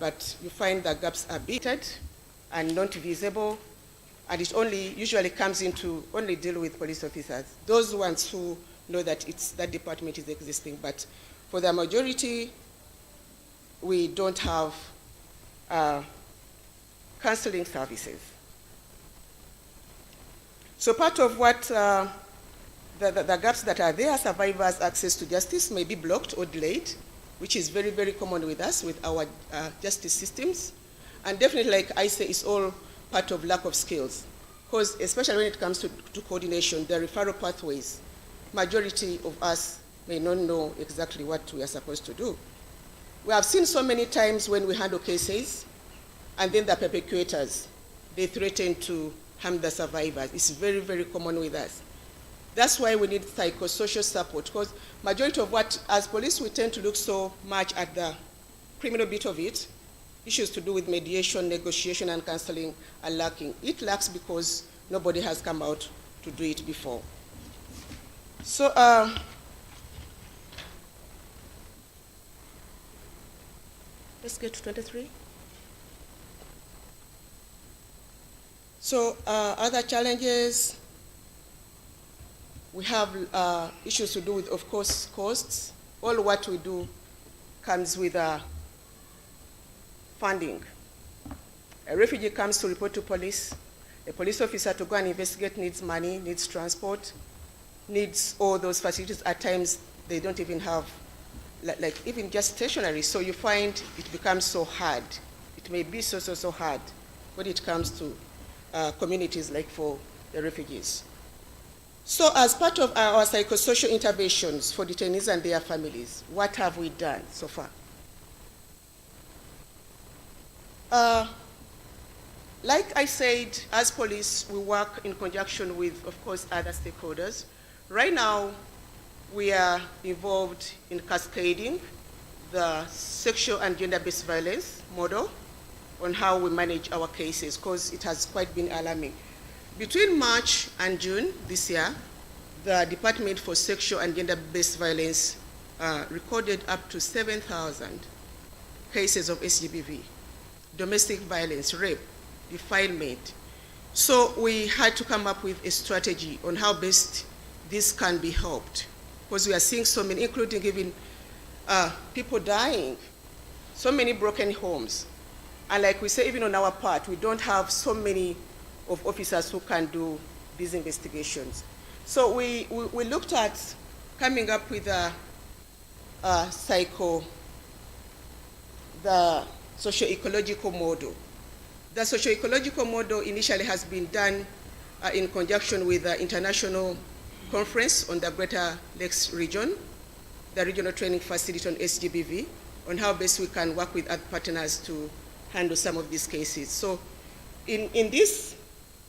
but you find the gaps are big and not visible, and it only usually comes into only deal with police officers, those ones who know that that department is existing. But for the majority, we don't have counseling services. So part of what the gaps that are there, survivors' access to justice may be blocked or delayed, which is very, very common with us, with our justice systems. And definitely, like I say, it's all part of lack of skills. Because especially when it comes to coordination, the referral pathways, majority of us may not know exactly what we are supposed to do. We have seen so many times when we handle cases, and then the perpetrators, they threaten to harm the survivors. It's very, very common with us. That's why we need psychosocial support, because majority of what, as police, we tend to look so much at the criminal bit of it. Issues to do with mediation, negotiation, and counseling are lacking. It lacks because nobody has come out to do it before. So, let's get to 23. So, other challenges, we have issues to do with, of course, costs. All what we do comes with funding. A refugee comes to report to police. A police officer to go and investigate needs money, needs transport, needs all those facilities. At times, they don't even have, like even just stationery. So you find it becomes so hard. It may be so hard when it comes to communities like for the refugees. So as part of our psychosocial interventions for detainees and their families, what have we done so far? Like I said, as police, we work in conjunction with, of course, other stakeholders. Right now, we are involved in cascading the sexual and gender-based violence model on how we manage our cases, because it has quite been alarming. Between March and June this year, the Department for Sexual and Gender-Based Violence recorded up to 7,000 cases of SGBV, domestic violence, rape, defilement. So we had to come up with a strategy on how best this can be helped, because we are seeing so many, including even people dying, so many broken homes. And like we say, even on our part, we don't have so many of officers who can do these investigations. So we looked at coming up with the socio-ecological model. The socio-ecological model initially has been done in conjunction with the International Conference on the Greater Lakes region, the regional training facility on SGBV, on how best we can work with other partners to handle some of these cases. So in this,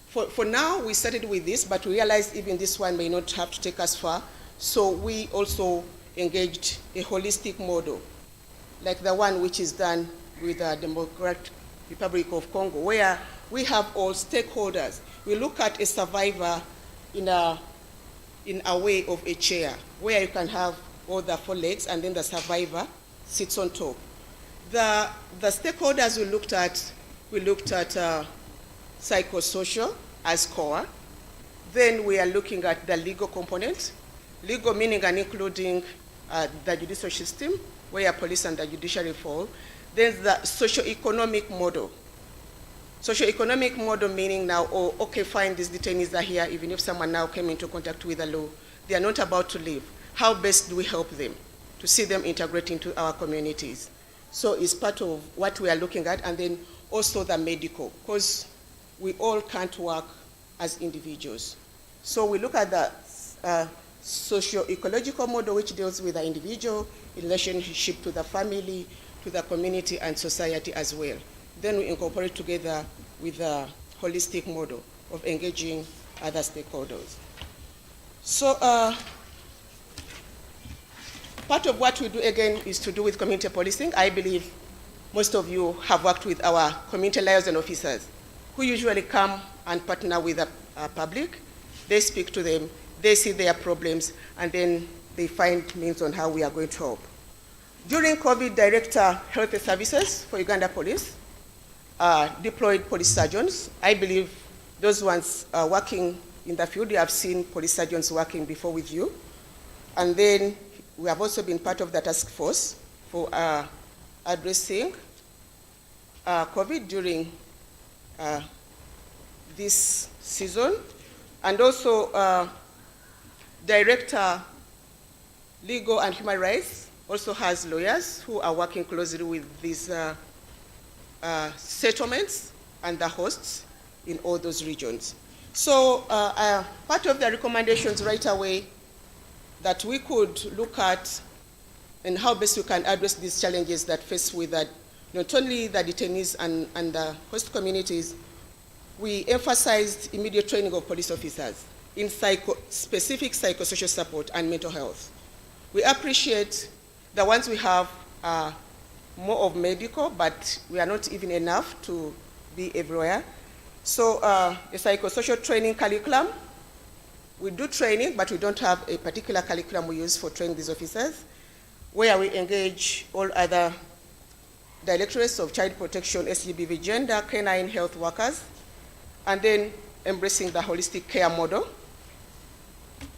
for now, we started with this, but we realized even this one may not have to take us far. So we also engaged a holistic model, like the one which is done with the Democratic Republic of Congo, where we have all stakeholders. We look at a survivor in a way of a chair, where you can have all the four legs and then the survivor sits on top. The stakeholders we looked at psychosocial as core. Then we are looking at the legal component, legal meaning and including the judicial system, where police and the judiciary fall. There's the socio-economic model. Socio-economic model meaning now, oh, okay, fine, these detainees are here, even if someone now came into contact with the law, they are not about to leave. How best do we help them to see them integrate into our communities? So it's part of what we are looking at, and then also the medical, because we all can't work as individuals. So we look at the socio-ecological model, which deals with the individual in relationship to the family, to the community and society as well. Then we incorporate together with the holistic model of engaging other stakeholders. So part of what we do, again, is to do with community policing. I believe most of you have worked with our community liaison officers, who usually come and partner with the public. They speak to them, they see their problems, and then they find means on how we are going to help. During COVID, Director Health Services for Uganda Police deployed police surgeons. I believe those ones working in the field, you have seen police surgeons working before with you. And then we have also been part of the task force for addressing COVID during this season. And also Director Legal and Human Rights also has lawyers who are working closely with these settlements and the hosts in all those regions. So part of the recommendations right away that we could look at and how best we can address these challenges that face with not only the detainees and the host communities, we emphasized immediate training of police officers in specific psychosocial support and mental health. We appreciate the ones we have are more of medical, but we are not even enough to be everywhere. So a psychosocial training curriculum, we do training, but we don't have a particular curriculum we use for training these officers, where we engage all other directorates of child protection, SGBV, gender, canine health workers, and then embracing the holistic care model,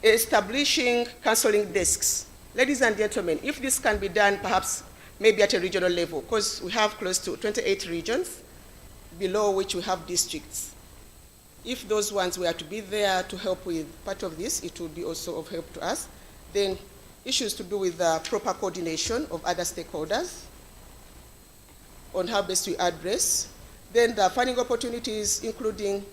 establishing counseling desks. Ladies and gentlemen, if this can be done perhaps maybe at a regional level, because we have close to 28 regions, below which we have districts. If those ones were to be there to help with part of this, it would be also of help to us. Then issues to do with the proper coordination of other stakeholders on how best we address. Then the funding opportunities, including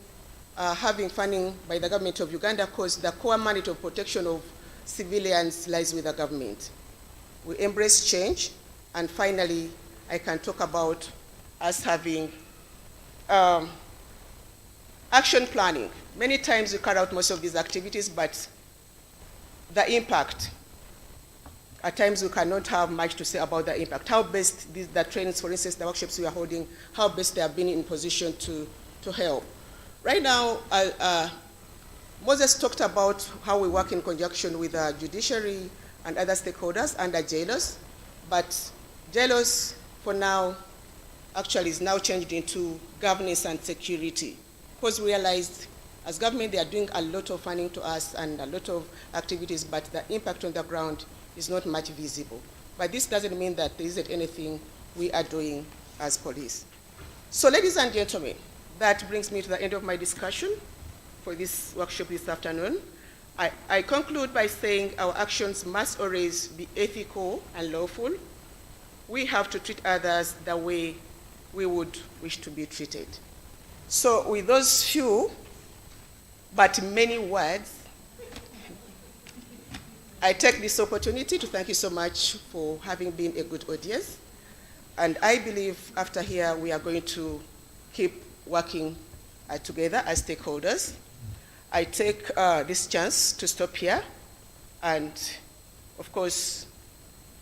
having funding by the government of Uganda, because the core mandate of protection of civilians lies with the government. We embrace change, and finally, I can talk about us having action planning. Many times we carry out most of these activities, but the impact, at times we cannot have much to say about the impact. How best the trainings, for instance, the workshops we are holding, how best they have been in position to help. Right now, Moses talked about how we work in conjunction with the judiciary and other stakeholders and the jailers, but jailers for now actually is now changed into governance and security, because we realized as government they are doing a lot of funding to us and a lot of activities, but the impact on the ground is not much visible. But this doesn't mean that there isn't anything we are doing as police. So ladies and gentlemen, that brings me to the end of my discussion for this workshop this afternoon. I conclude by saying our actions must always be ethical and lawful. We have to treat others the way we would wish to be treated. So with those few, but many words, I take this opportunity to thank you so much for having been a good audience. And I believe after here, we are going to keep working together as stakeholders. I take this chance to stop here. And of course,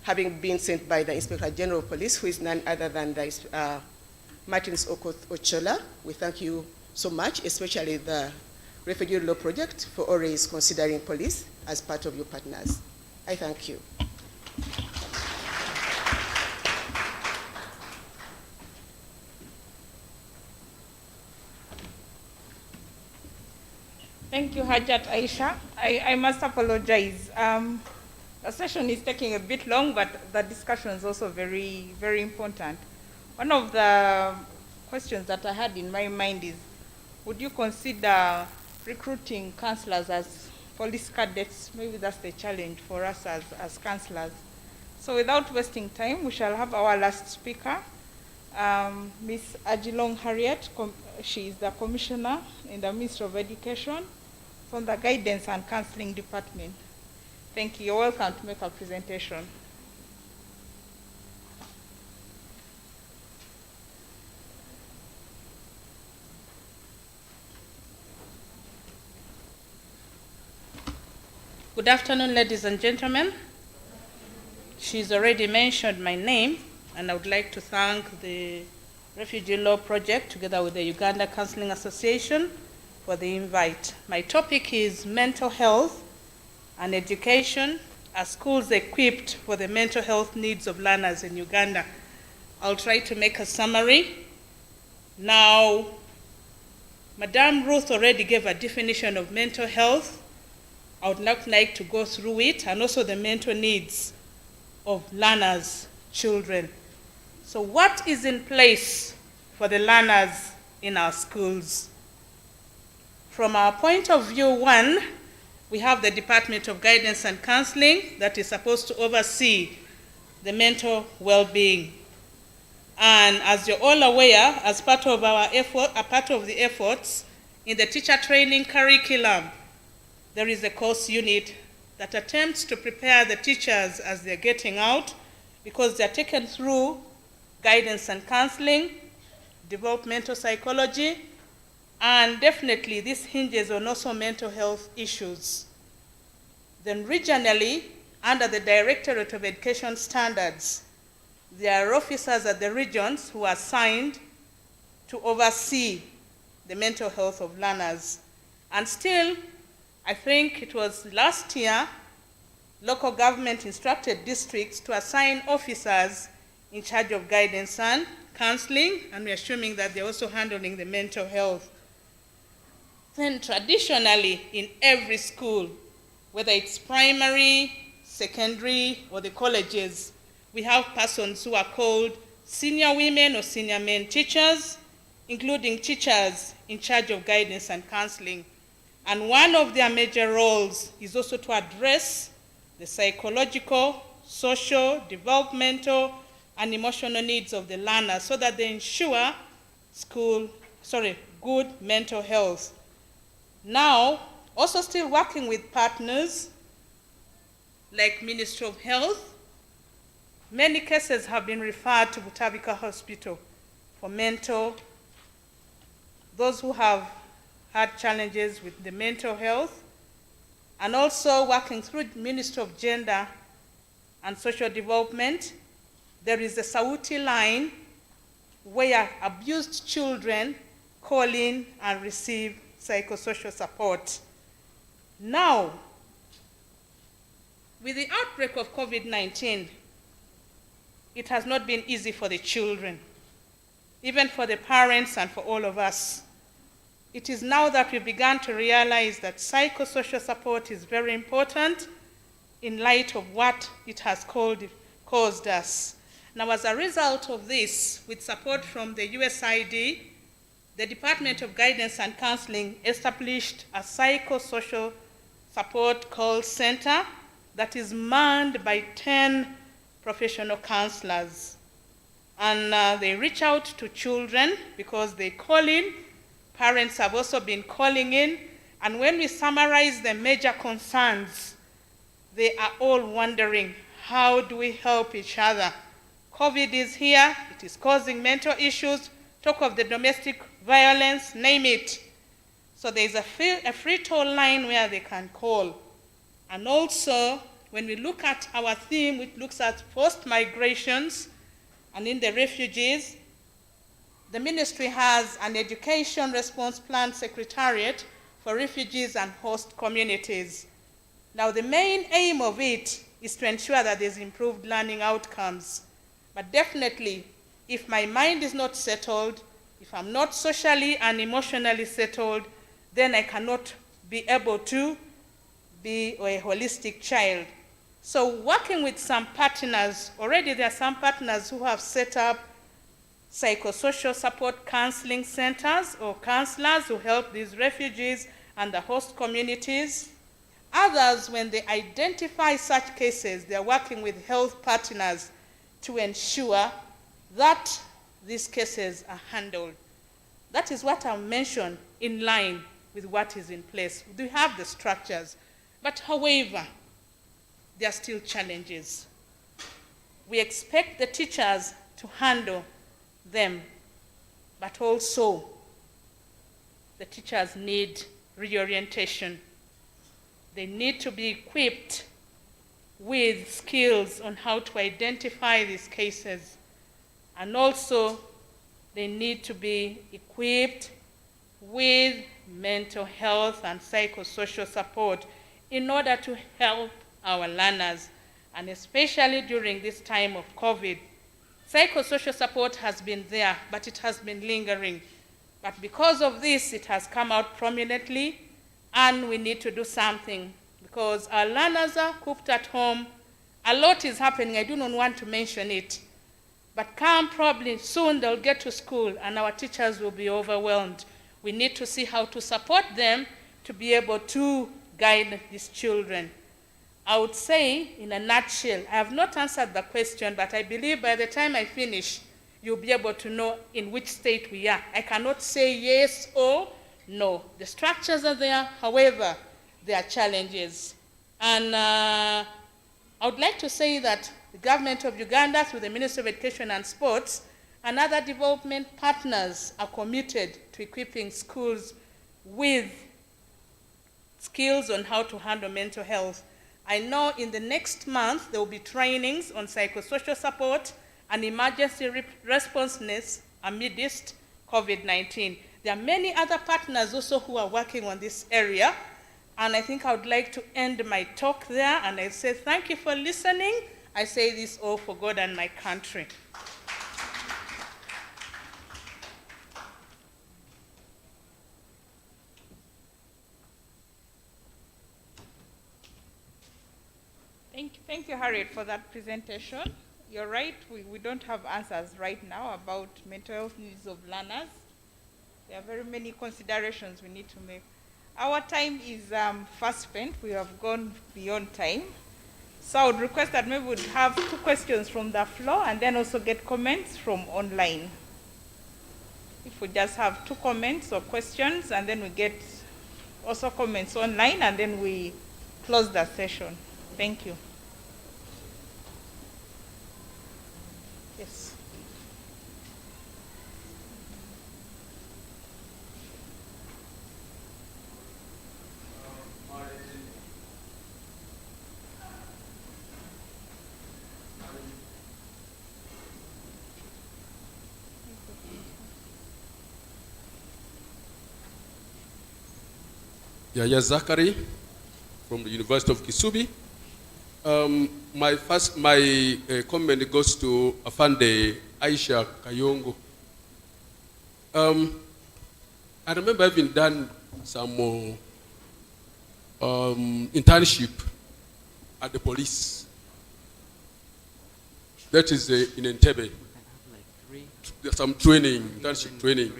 having been sent by the Inspector General of Police, who is none other than the Martins Okoth Ochola, we thank you so much, especially the Refugee Law Project, for always considering police as part of your partners. I thank you. Thank you, Hajat Aisha. I must apologize. The session is taking a bit long, but the discussion is also very, very important. One of the questions that I had in my mind is, would you consider recruiting counselors as police cadets? Maybe that's the challenge for us as counselors. So without wasting time, we shall have our last speaker, Ms. Ajilong Harriet. She is the Commissioner in the Ministry of Education from the Guidance and Counseling Department. Thank you. You're welcome to make a presentation. Good afternoon, ladies and gentlemen. She's already mentioned my name, and I would like to thank the Refugee Law Project together with the Uganda Counseling Association for the invite. My topic is mental health and education are schools equipped for the mental health needs of learners in Uganda? I'll try to make a summary. Now, Madame Ruth already gave a definition of mental health. I would not like to go through it, and also the mental needs of learners, children. So what is in place for the learners in our schools? From our point of view, one, we have the Department of Guidance and Counseling that is supposed to oversee the mental well-being. And as you're all aware, as part of our effort, a part of the efforts in the teacher training curriculum, there is a course unit that attempts to prepare the teachers as they're getting out, because they're taken through guidance and counseling, developmental psychology, and definitely this hinges on also mental health issues. Then regionally, under the Directorate of Education Standards, there are officers at the regions who are assigned to oversee the mental health of learners. And still, I think it was last year, local government instructed districts to assign officers in charge of guidance and counseling, and we're assuming that they're also handling the mental health. Then traditionally, in every school, whether it's primary, secondary, or the colleges, we have persons who are called senior women or senior men teachers, including teachers in charge of guidance and counseling. And one of their major roles is also to address the psychological, social, developmental, and emotional needs of the learner so that they ensure good mental health. Now, also still working with partners like Ministry of Health, many cases have been referred to Butabika Hospital for those who have had challenges with the mental health, and also working through the Ministry of Gender and Social Development. There is a Sauti line where abused children call in and receive psychosocial support. Now, with the outbreak of COVID-19, it has not been easy for the children, even for the parents and for all of us. It is now that we began to realize that psychosocial support is very important in light of what it has caused us. Now, as a result of this, with support from the USAID, the Department of Guidance and Counseling established a psychosocial support call center that is manned by 10 professional counselors. And they reach out to children because they call in. Parents have also been calling in. And when we summarize the major concerns, they are all wondering, how do we help each other? COVID is here, it is causing mental issues, talk of the domestic violence, name it. So there's a free toll line where they can call. And also, when we look at our theme, which looks at forced migrations and in the refugees, the ministry has an education response plan secretariat for refugees and host communities. Now, the main aim of it is to ensure that there's improved learning outcomes. But definitely, if my mind is not settled, if I'm not socially and emotionally settled, then I cannot be able to be a holistic child. So working with some partners, already there are some partners who have set up psychosocial support counseling centers or counselors who help these refugees and the host communities. Others, when they identify such cases, they're working with health partners to ensure that these cases are handled. That is what I mentioned in line with what is in place. We have the structures, but however, there are still challenges. We expect the teachers to handle them, but also the teachers need reorientation. They need to be equipped with skills on how to identify these cases. And also, they need to be equipped with mental health and psychosocial support in order to help our learners, and especially during this time of COVID. Psychosocial support has been there, but it has been lingering. But because of this, it has come out prominently, and we need to do something because our learners are cooped at home. A lot is happening. I do not want to mention it. But come probably soon they'll get to school and our teachers will be overwhelmed. We need to see how to support them to be able to guide these children. I would say, in a nutshell, I have not answered the question, but I believe by the time I finish, you'll be able to know in which state we are. I cannot say yes or no. The structures are there, however, there are challenges. And I would like to say that the government of Uganda, through the Ministry of Education and Sports, and other development partners are committed to equipping schools with skills on how to handle mental health. I know in the next month there will be trainings on psychosocial support and emergency responsiveness amidst COVID-19. There are many other partners also who are working on this area, and I think I would like to end my talk there, and I say thank you for listening. I say this all for God and my country. Thank you, Harriet, for that presentation. You're right, we don't have answers right now about mental health needs of learners. There are very many considerations we need to make. Our time is fast spent. We have gone beyond time. So I would request that maybe we'd have 2 questions from the floor and then also get comments from online. If we just have 2 comments or questions and then we get also comments online and then we close the session. Thank you. Yes. Yaya Zachary from the University of Kisubi. My comment goes to Afande Aisha Kayongo. I remember having done some internship at the police. That is in Entebbe. Some training, internship training.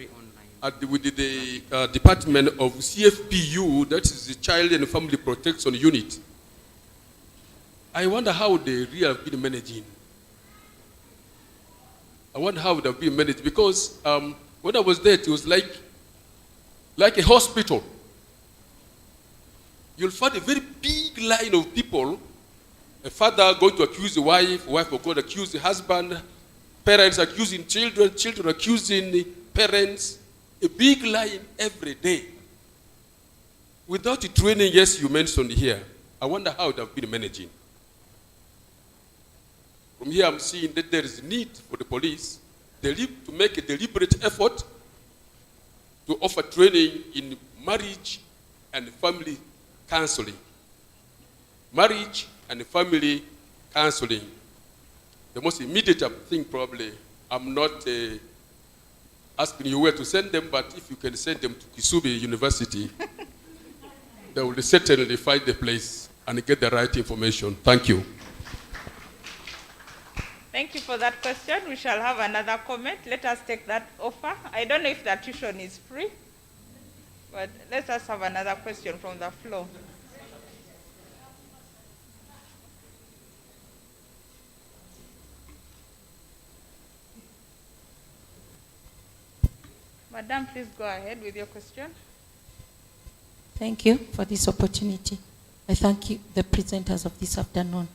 With the Department of CFPU, that is the Child and Family Protection Unit. I wonder how they really have been managing. I wonder how they have been managed because when I was there, it was like a hospital. You'll find a very big line of people. A father going to accuse the wife, wife will go to accuse the husband, parents accusing children, children accusing the parents. A big line every day. Without the training, yes, you mentioned here, I wonder how they have been managing. From here, I'm seeing that there is a need for the police to make a deliberate effort to offer training in marriage and family counseling. Marriage and family counseling. The most immediate thing probably, I'm not asking you where to send them, but if you can send them to Kisubi University, they will certainly find the place and get the right information. Thank you. Thank you for that question. We shall have another comment. Let us take that offer. I don't know if that tuition is free, but let us have another question from the floor. Madam, please go ahead with your question. Thank you for this opportunity. I thank you, the presenters of this afternoon.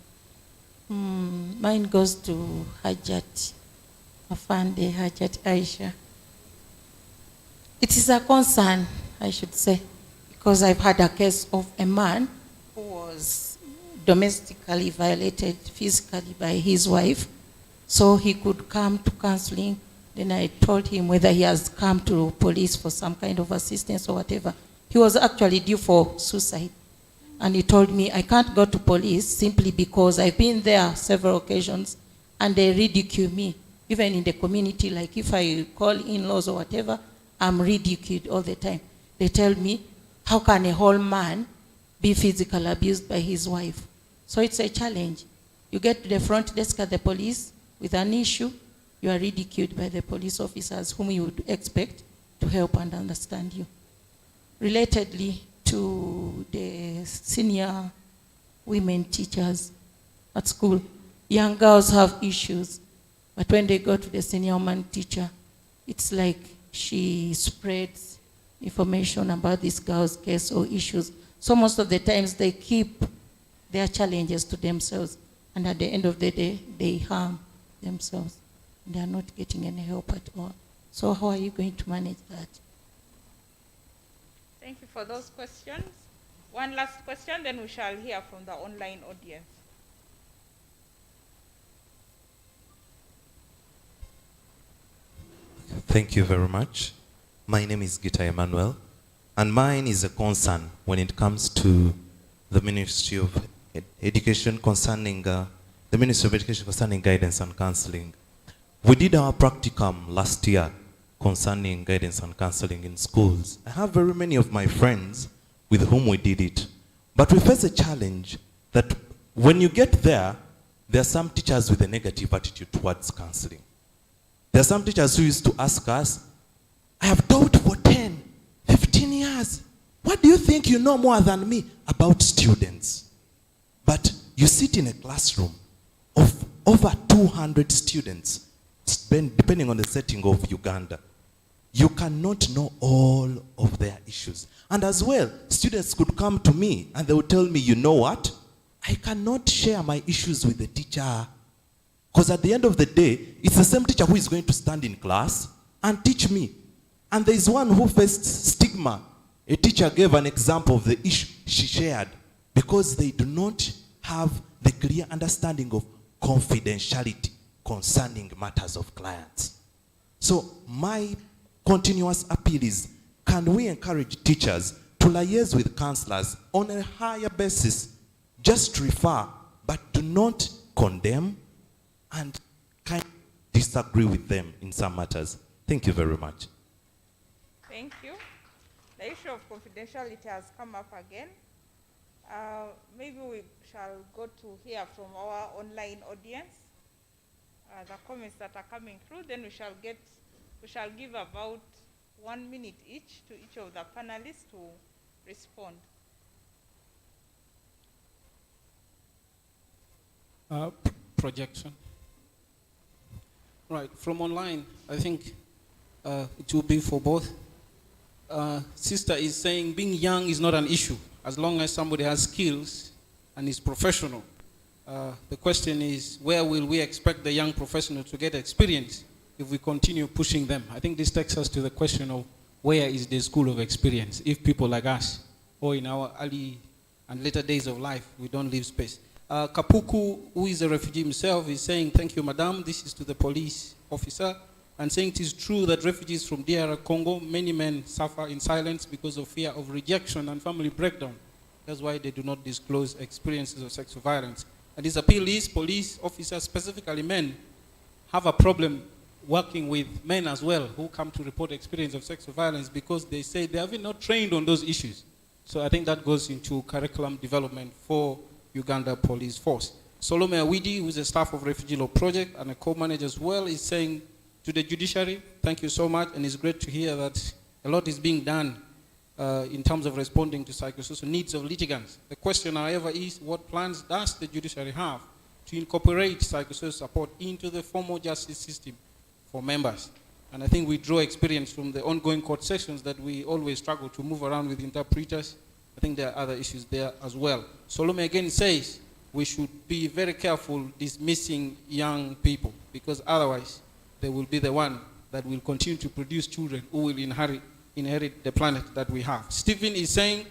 Mine goes to Hajat Afande, Hajat Aisha. It is a concern, I should say, because I've had a case of a man who was domestically violated physically by his wife, so he could come to counseling. Then I told him whether he has come to police for some kind of assistance or whatever. He was actually due for suicide. And he told me, I can't go to police simply because I've been there several occasions and they ridicule me. Even in the community, like if I call in-laws or whatever, I'm ridiculed all the time. They tell me, how can a whole man be physically abused by his wife? So it's a challenge. You get to the front desk at the police with an issue, you are ridiculed by the police officers whom you would expect to help and understand you. Relatedly to the senior women teachers at school, young girls have issues, but when they go to the senior woman teacher, it's like she spreads information about this girl's case or issues. So most of the times they keep their challenges to themselves, and at the end of the day, they harm themselves. They are not getting any help at all. So how are you going to manage that? Thank you for those questions. One last question, then we shall hear from the online audience. Thank you very much. My name is Gita Emmanuel, and mine is a concern when it comes to the Ministry of Education concerning the Ministry of Education concerning guidance and counseling. We did our practicum last year concerning guidance and counseling in schools. I have very many of my friends with whom we did it, but we face a challenge that when you get there, there are some teachers with a negative attitude towards counseling. There are some teachers who used to ask us, I have taught for 10, 15 years. What do you think you know more than me about students? But you sit in a classroom of over 200 students, depending on the setting of Uganda. You cannot know all of their issues. And as well, students could come to me and they would tell me, you know what? I cannot share my issues with the teacher. Because at the end of the day, it's the same teacher who is going to stand in class and teach me. And there is one who faced stigma. A teacher gave an example of the issue she shared because they do not have the clear understanding of confidentiality concerning matters of clients. So my continuous appeal is, can we encourage teachers to liaise with counselors on a higher basis, just refer, but do not condemn and kind of disagree with them in some matters. Thank you very much. Thank you. The issue of confidentiality has come up again. Maybe we shall go to hear from our online audience, the comments that are coming through. Then we shall give about 1 minute each to each of the panelists to respond. Projection. Right, from online, I think it will be for both. Sister is saying being young is not an issue as long as somebody has skills and is professional. The question is, where will we expect the young professional to get experience if we continue pushing them? I think this takes us to the question of where is the school of experience if people like us or in our early and later days of life, we don't leave space. Kapuku, who is a refugee himself, is saying, thank you, madam. This is to the police officer, and saying it is true that refugees from DR Congo, many men suffer in silence because of fear of rejection and family breakdown. That's why they do not disclose experiences of sexual violence. And his appeal is police officers, specifically men, have a problem working with men as well who come to report experience of sexual violence because they say they have not trained on those issues. So I think that goes into curriculum development for Uganda Police Force. Solomon Awidi, who is a staff of Refugee Law Project and a co-manager as well, is saying to the judiciary, thank you so much, and it's great to hear that a lot is being done in terms of responding to psychosocial needs of litigants. The question, however, is what plans does the judiciary have to incorporate psychosocial support into the formal justice system for members? And I think we draw experience from the ongoing court sessions that we always struggle to move around with interpreters. I think there are other issues there as well. Solomon again says we should be very careful dismissing young people because otherwise they will be the one that will continue to produce children who will inherit the planet that we have. Stephen is saying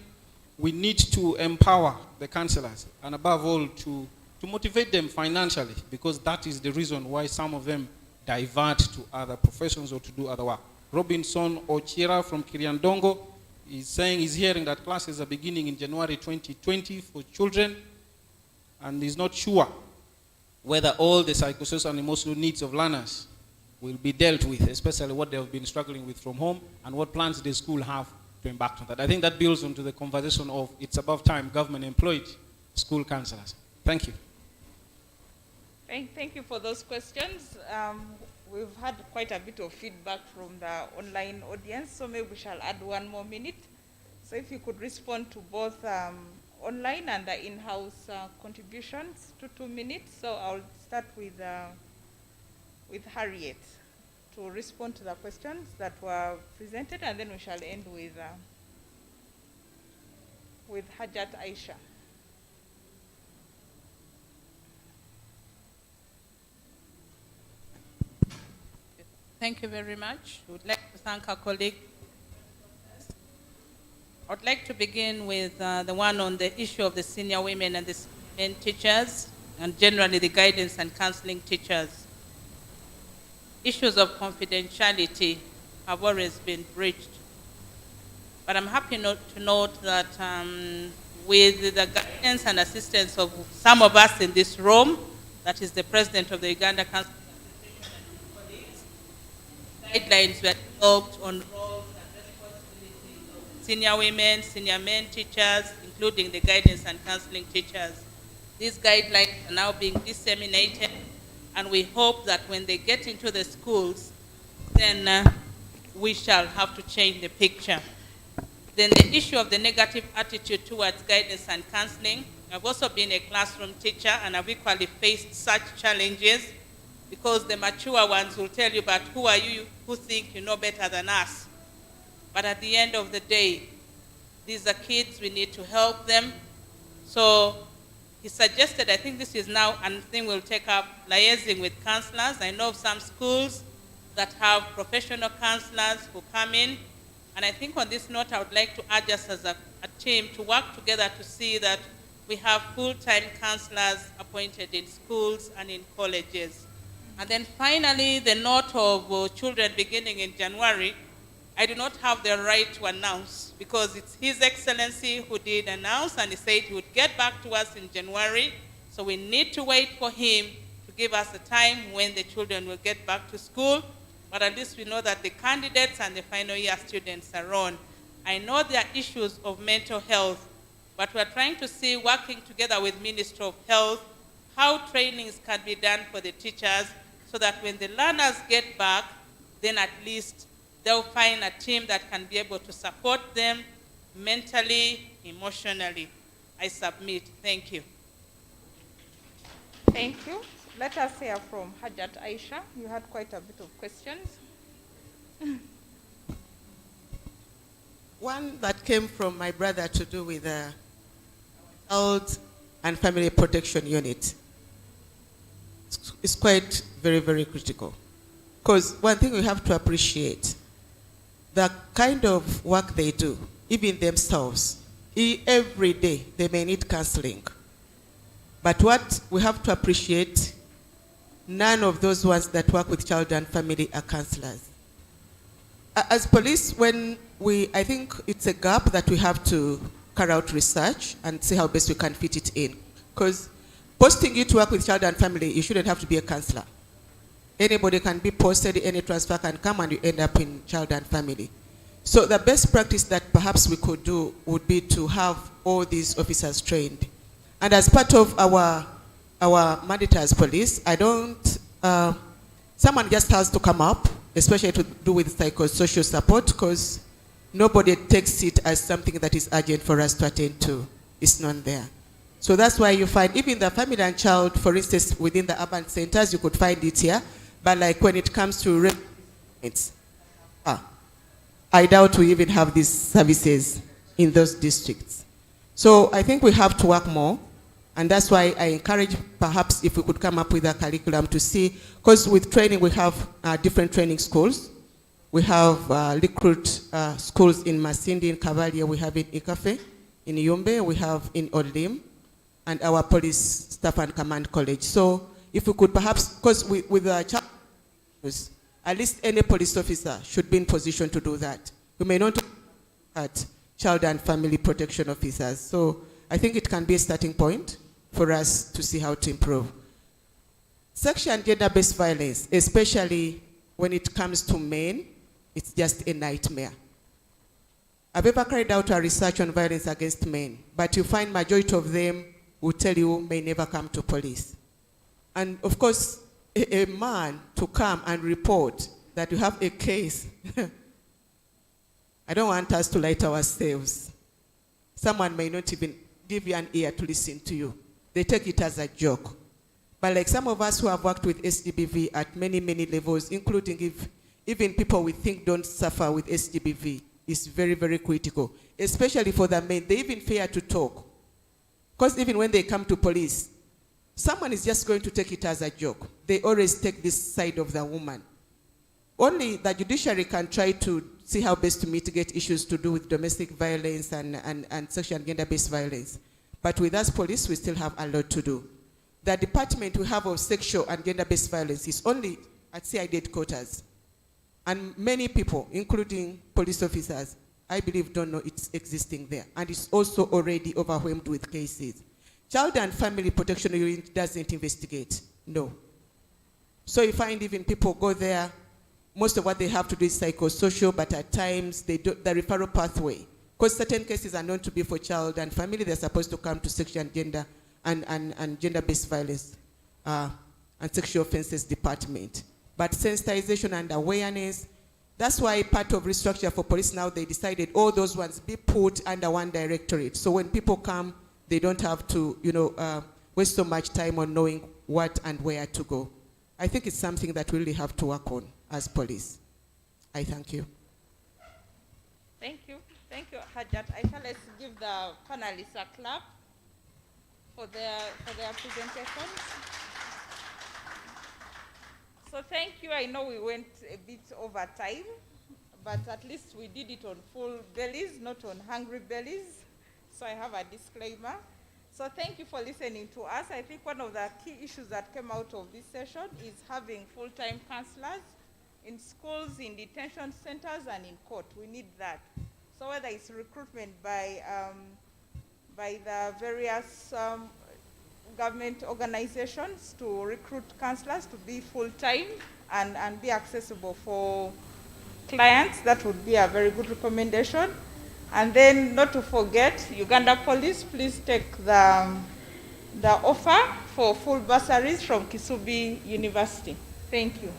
we need to empower the counselors and above all to motivate them financially because that is the reason why some of them divert to other professions or to do other work. Robinson Ochira from Kiriandongo He's saying he's hearing that classes are beginning in January 2020 for children, and he's not sure whether all the psychosocial and emotional needs of learners will be dealt with, especially what they have been struggling with from home and what plans the school have to embark on that. I think that builds onto the conversation of it's above time government employed school counselors. Thank you. Thank you for those questions. We've had quite a bit of feedback from the online audience, so maybe we shall add 1 more minute. So if you could respond to both online and the in-house contributions to 2 minutes. So I'll start with Harriet to respond to the questions that were presented, and then we shall end with Hajat Aisha. Thank you very much. I would like to thank our colleague. I would like to begin with the one on the issue of the senior women and the men teachers, and generally the guidance and counseling teachers. Issues of confidentiality have always been breached. But I'm happy to note that with the guidance and assistance of some of us in this room, that is the president of the Uganda Council, guidelines were developed on roles and responsibilities of senior women, senior men teachers, including the guidance and counseling teachers. These guidelines are now being disseminated, and we hope that when they get into the schools, then we shall have to change the picture. Then the issue of the negative attitude towards guidance and counseling. I've also been a classroom teacher, and I've equally faced such challenges, because the mature ones will tell you, but who are you who think you know better than us? But at the end of the day, these are kids, we need to help them. So he suggested, I think this is now a thing we'll take up, liaising with counselors. I know of some schools that have professional counselors who come in. And I think on this note, I would like to urge us as a team to work together to see that we have full-time counselors appointed in schools and in colleges. And then finally, the note of children beginning in January, I do not have the right to announce, because it's His Excellency who did announce, and he said he would get back to us in January. So we need to wait for him to give us a time when the children will get back to school. But at least we know that the candidates and the final year students are on. I know there are issues of mental health, but we're trying to see, working together with Ministry of Health, how trainings can be done for the teachers, so that when the learners get back, then at least they'll find a team that can be able to support them mentally, emotionally. I submit. Thank you. Thank you. Let us hear from Hajat Aisha. You had quite a bit of questions. One that came from my brother to do with the Child and Family Protection Unit. It's quite very, very critical. Because one thing we have to appreciate, the kind of work they do, even themselves, every day they may need counseling. But what we have to appreciate, none of those ones that work with child and family are counselors. As police, I think it's a gap that we have to carry out research and see how best we can fit it in. Because posting you to work with child and family, you shouldn't have to be a counselor. Anybody can be posted, any transfer can come, and you end up in child and family. So the best practice that perhaps we could do would be to have all these officers trained. And as part of our mandate as police, someone just has to come up, especially to do with psychosocial support, because nobody takes it as something that is urgent for us to attend to. It's not there. So that's why you find even the family and child, for instance, within the urban centers, you could find it here. But like when it comes to I doubt we even have these services in those districts. So I think we have to work more. And that's why I encourage perhaps if we could come up with a curriculum to see, because with training we have different training schools. We have recruit schools in Masindi, in Cavalier, we have in Ikafe, in Yumbe, we have in Olim, and our police staff and command college. So if we could perhaps, because with the child, at least any police officer should be in position to do that. We may not do that, child and family protection officers. So I think it can be a starting point for us to see how to improve. Sexual and gender-based violence, especially when it comes to men, it's just a nightmare. I've ever carried out a research on violence against men, but you find majority of them will tell you may never come to police. And of course, a man to come and report that you have a case, I don't want us to lie to ourselves. Someone may not even give you an ear to listen to you. They take it as a joke. But like some of us who have worked with SDBV at many, many levels, including if even people we think don't suffer with SDBV, is very, very critical, especially for the men. They even fear to talk. Because even when they come to police, someone is just going to take it as a joke. They always take this side of the woman. Only the judiciary can try to see how best to mitigate issues to do with domestic violence and sexual and gender-based violence. But with us police, we still have a lot to do. The department we have of sexual and gender-based violence is only at CID headquarters. And many people, including police officers, I believe don't know it's existing there. And it's also already overwhelmed with cases. Child and Family Protection Unit doesn't investigate, no. So you find even people go there, most of what they have to do is psychosocial, but at times they do the referral pathway. Because certain cases are known to be for child and family, they're supposed to come to sexual and gender and gender-based violence and sexual offenses department. But sensitization and awareness, that's why part of restructure for police now, they decided all those ones be put under one directorate. So when people come, they don't have to, waste so much time on knowing what and where to go. I think it's something that we really have to work on as police. I thank you. Thank you. Thank you, Hajat. I shall let's give the panelists a clap for their presentations. So thank you. I know we went a bit over time, but at least we did it on full bellies, not on hungry bellies. So I have a disclaimer. So thank you for listening to us. I think one of the key issues that came out of this session is having full-time counselors in schools, in detention centers, and in court. We need that. So whether it's recruitment by the various government organizations to recruit counselors to be full-time and be accessible for clients, that would be a very good recommendation. And then not to forget, Uganda Police, please take the offer for full bursaries from Kisubi University. Thank you.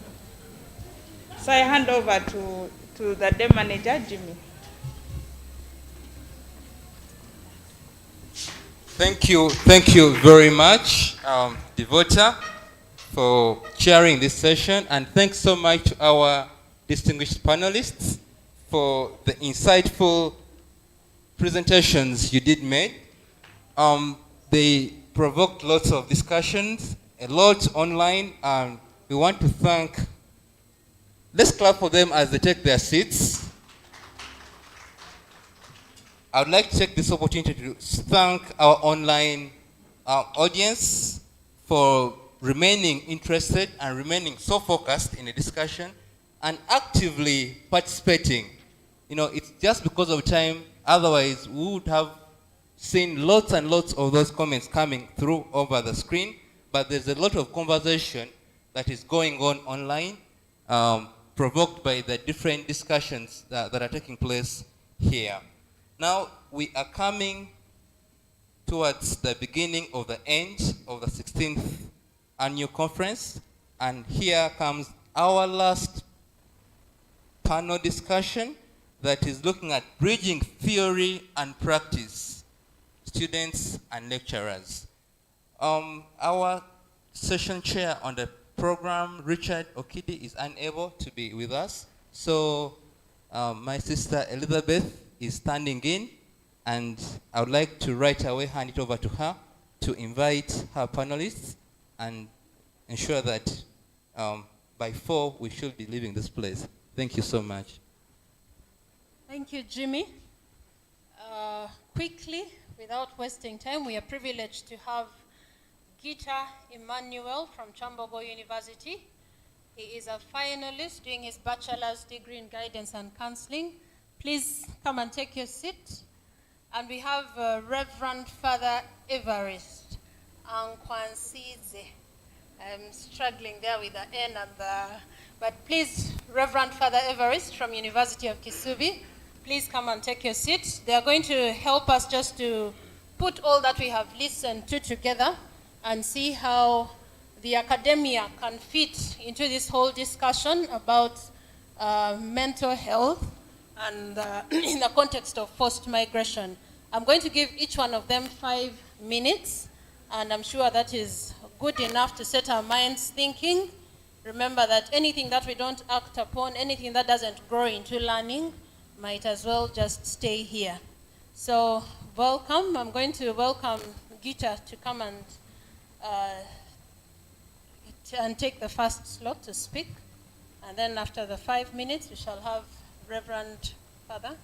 So I hand over to the day manager, Jimmy. Thank you very much, Devota, for chairing this session, and thanks so much to our distinguished panelists for the insightful presentations you did make. They provoked lots of discussions, a lot online, and we want to thank. Let's clap for them as they take their seats. I would like to take this opportunity to thank our online audience for remaining interested and remaining so focused in the discussion and actively participating. You know, it's just because of time, otherwise we would have seen lots and lots of those comments coming through over the screen, but there's a lot of conversation that is going on online, provoked by the different discussions that are taking place here. Now, we are coming towards the beginning of the end of the 16th annual conference, and here comes our last panel discussion that is looking at bridging theory and practice, students and lecturers. Our session chair on the program, Richard Okidi, is unable to be with us, so my sister Elizabeth is standing in, and I would like to right away hand it over to her to invite her panelists and ensure that by 4 we should be leaving this place. Thank you so much. Thank you, Jimmy. Quickly, without wasting time, we are privileged to have Gita Emmanuel from Chambogo University. He is a finalist doing his bachelor's degree in guidance and counseling. Please come and take your seat. And we have Reverend Father Evarist Ankwansize. I'm struggling there with the N and the... But please, Reverend Father Evarist from University of Kisubi, please come and take your seat. They are going to help us just to put all that we have listened to together and see how the academia can fit into this whole discussion about mental health and in the context of forced migration. I'm going to give each one of them 5 minutes, and I'm sure that is good enough to set our minds thinking. Remember that anything that we don't act upon, anything that doesn't grow into learning, might as well just stay here. So welcome. I'm going to welcome Gita to come and take the first slot to speak. And then after the 5 minutes, we shall have Reverend Father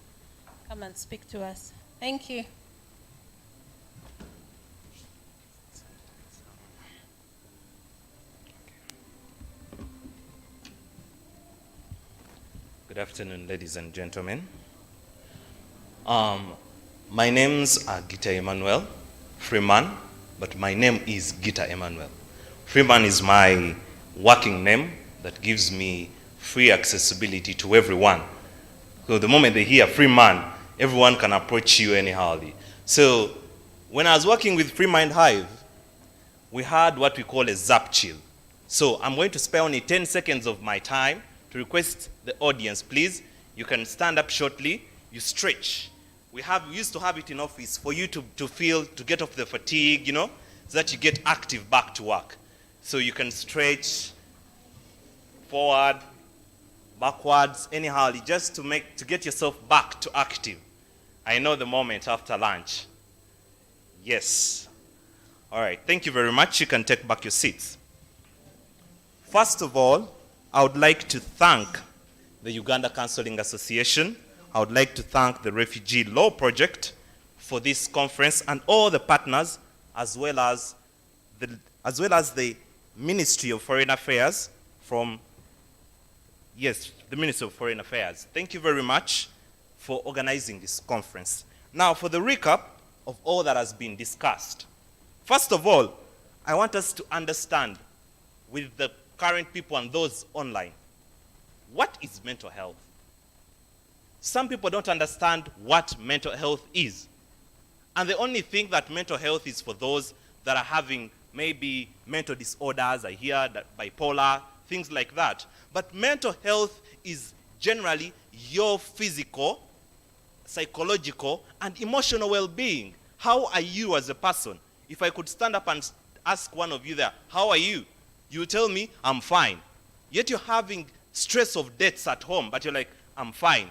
come and speak to us. Thank you. Good afternoon, ladies and gentlemen. My names are Gita Emmanuel Freeman, but my name is Gita Emmanuel. Freeman is my working name that gives me free accessibility to everyone. So the moment they hear Freeman, everyone can approach you anyhow. So when I was working with Free Mind Hive, we had what we call a zap chill. So I'm going to spare only 10 seconds of my time to request the audience, please, you can stand up shortly, you stretch. We used to have it in office for you to get off the fatigue, so that you get active back to work. So you can stretch forward, backwards, anyhow, just to get yourself back to active. I know the moment after lunch. Yes. All right, thank you very much. You can take back your seats. First of all, I would like to thank the Uganda Counseling Association. I would like to thank the Refugee Law Project for this conference and all the partners, as well as the Ministry of Foreign Affairs the Ministry of Foreign Affairs. Thank you very much for organizing this conference. Now, for the recap of all that has been discussed. First of all, I want us to understand with the current people and those online, what is mental health? Some people don't understand what mental health is. And they only think that mental health is for those that are having maybe mental disorders, I hear that bipolar, things like that. But mental health is generally your physical, psychological, and emotional well-being. How are you as a person? If I could stand up and ask one of you there, how are you? You tell me, I'm fine. Yet you're having stress of debts at home, but you're like, I'm fine.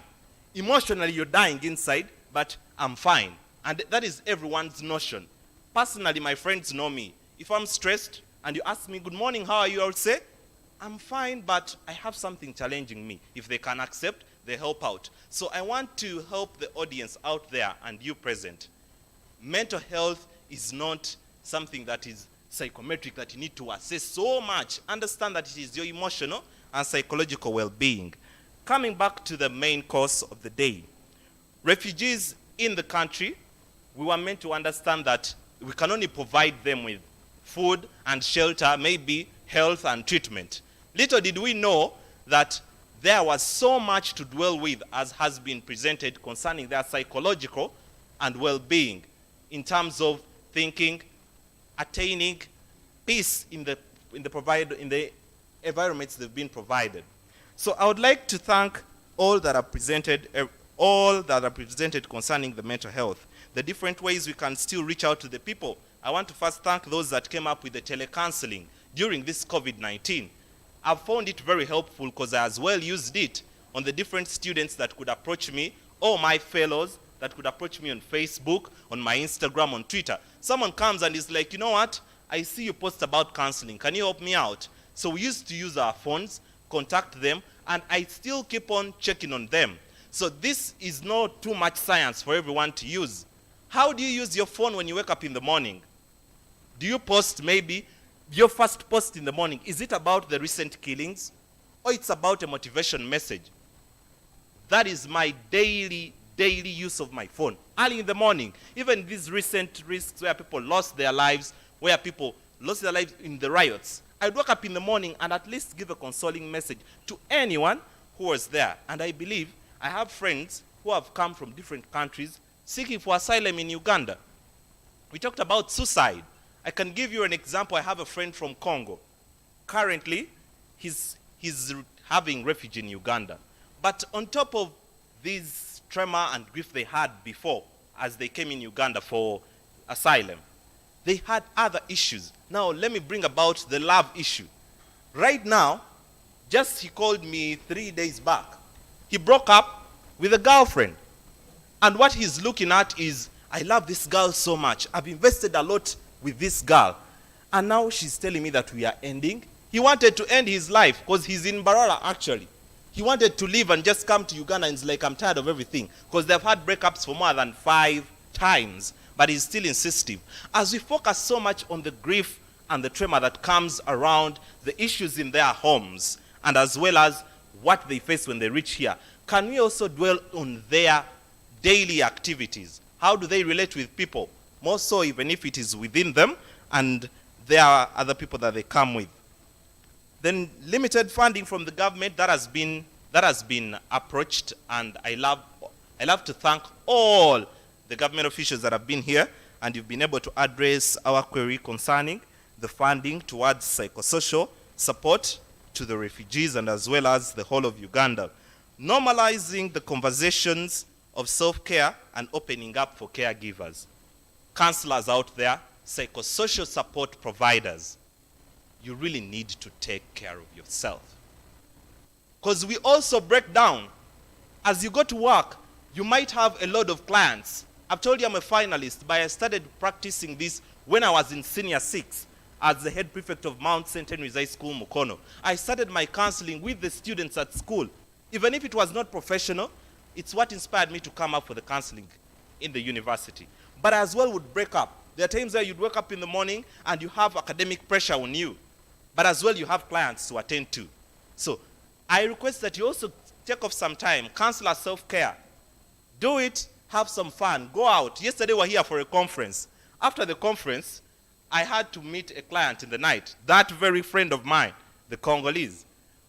Emotionally, you're dying inside, but I'm fine. And that is everyone's notion. Personally, my friends know me. If I'm stressed and you ask me, good morning, how are you? I would say, I'm fine, but I have something challenging me. If they can accept, they help out. So I want to help the audience out there and you present. Mental health is not something that is psychometric that you need to assess so much. Understand that it is your emotional and psychological well-being. Coming back to the main course of the day. Refugees in the country, we were meant to understand that we can only provide them with food and shelter, maybe health and treatment. Little did we know that there was so much to dwell with, as has been presented, concerning their psychological and well-being in terms of thinking, attaining peace in the environments they've been provided. So I would like to thank all that are presented concerning the mental health, the different ways we can still reach out to the people. I want to first thank those that came up with the telecounseling during this COVID-19. I've found it very helpful because I as well used it on the different students that could approach me, or my fellows that could approach me on Facebook, on my Instagram, on Twitter. Someone comes and is like, you know what? I see you post about counseling. Can you help me out? So we used to use our phones, contact them, and I still keep on checking on them. So this is not too much science for everyone to use. How do you use your phone when you wake up in the morning? Do you post maybe your first post in the morning? Is it about the recent killings? Or it's about a motivation message? That is my daily use of my phone. early in the morning. Even these recent risks where people lost their lives, where people lost their lives in the riots, I'd wake up in the morning and at least give a consoling message to anyone who was there. And I believe I have friends who have come from different countries seeking for asylum in Uganda. We talked about suicide. I can give you an example. I have a friend from Congo. Currently, he's having refuge in Uganda. But on top of this trauma and grief they had before, as they came in Uganda for asylum, they had other issues. Now, let me bring about the love issue. Right now, he called me 3 days back. He broke up with a girlfriend. And what he's looking at is, I love this girl so much. I've invested a lot with this girl. And now she's telling me that we are ending. He wanted to end his life because he's in Barara, actually. He wanted to leave and just come to Uganda, and he's like, I'm tired of everything. Because they've had breakups for more than 5 times. But he's still insisting. As we focus so much on the grief and the trauma that comes around the issues in their homes, and as well as what they face when they reach here, can we also dwell on their daily activities? How do they relate with people? More so even if it is within them and there are other people that they come with. Then limited funding from the government that has been approached, and I love to thank all the government officials that have been here, and you've been able to address our query concerning the funding towards psychosocial support to the refugees and as well as the whole of Uganda. Normalizing the conversations of self-care and opening up for caregivers. Counselors out there, psychosocial support providers, you really need to take care of yourself. Because we also break down. As you go to work, you might have a lot of clients. I've told you I'm a finalist, but I started practicing this when I was in senior 6 as the head prefect of Mount St. Henry's High School, Mukono. I started my counseling with the students at school. Even if it was not professional, it's what inspired me to come up for the counseling in the university. But as well would break up. There are times where you'd wake up in the morning and you have academic pressure on you. But as well you have clients to attend to. So I request that you also take off some time, counselor self-care. Do it. Have some fun. Go out. Yesterday we were here for a conference. After the conference, I had to meet a client in the night. That very friend of mine, the Congolese.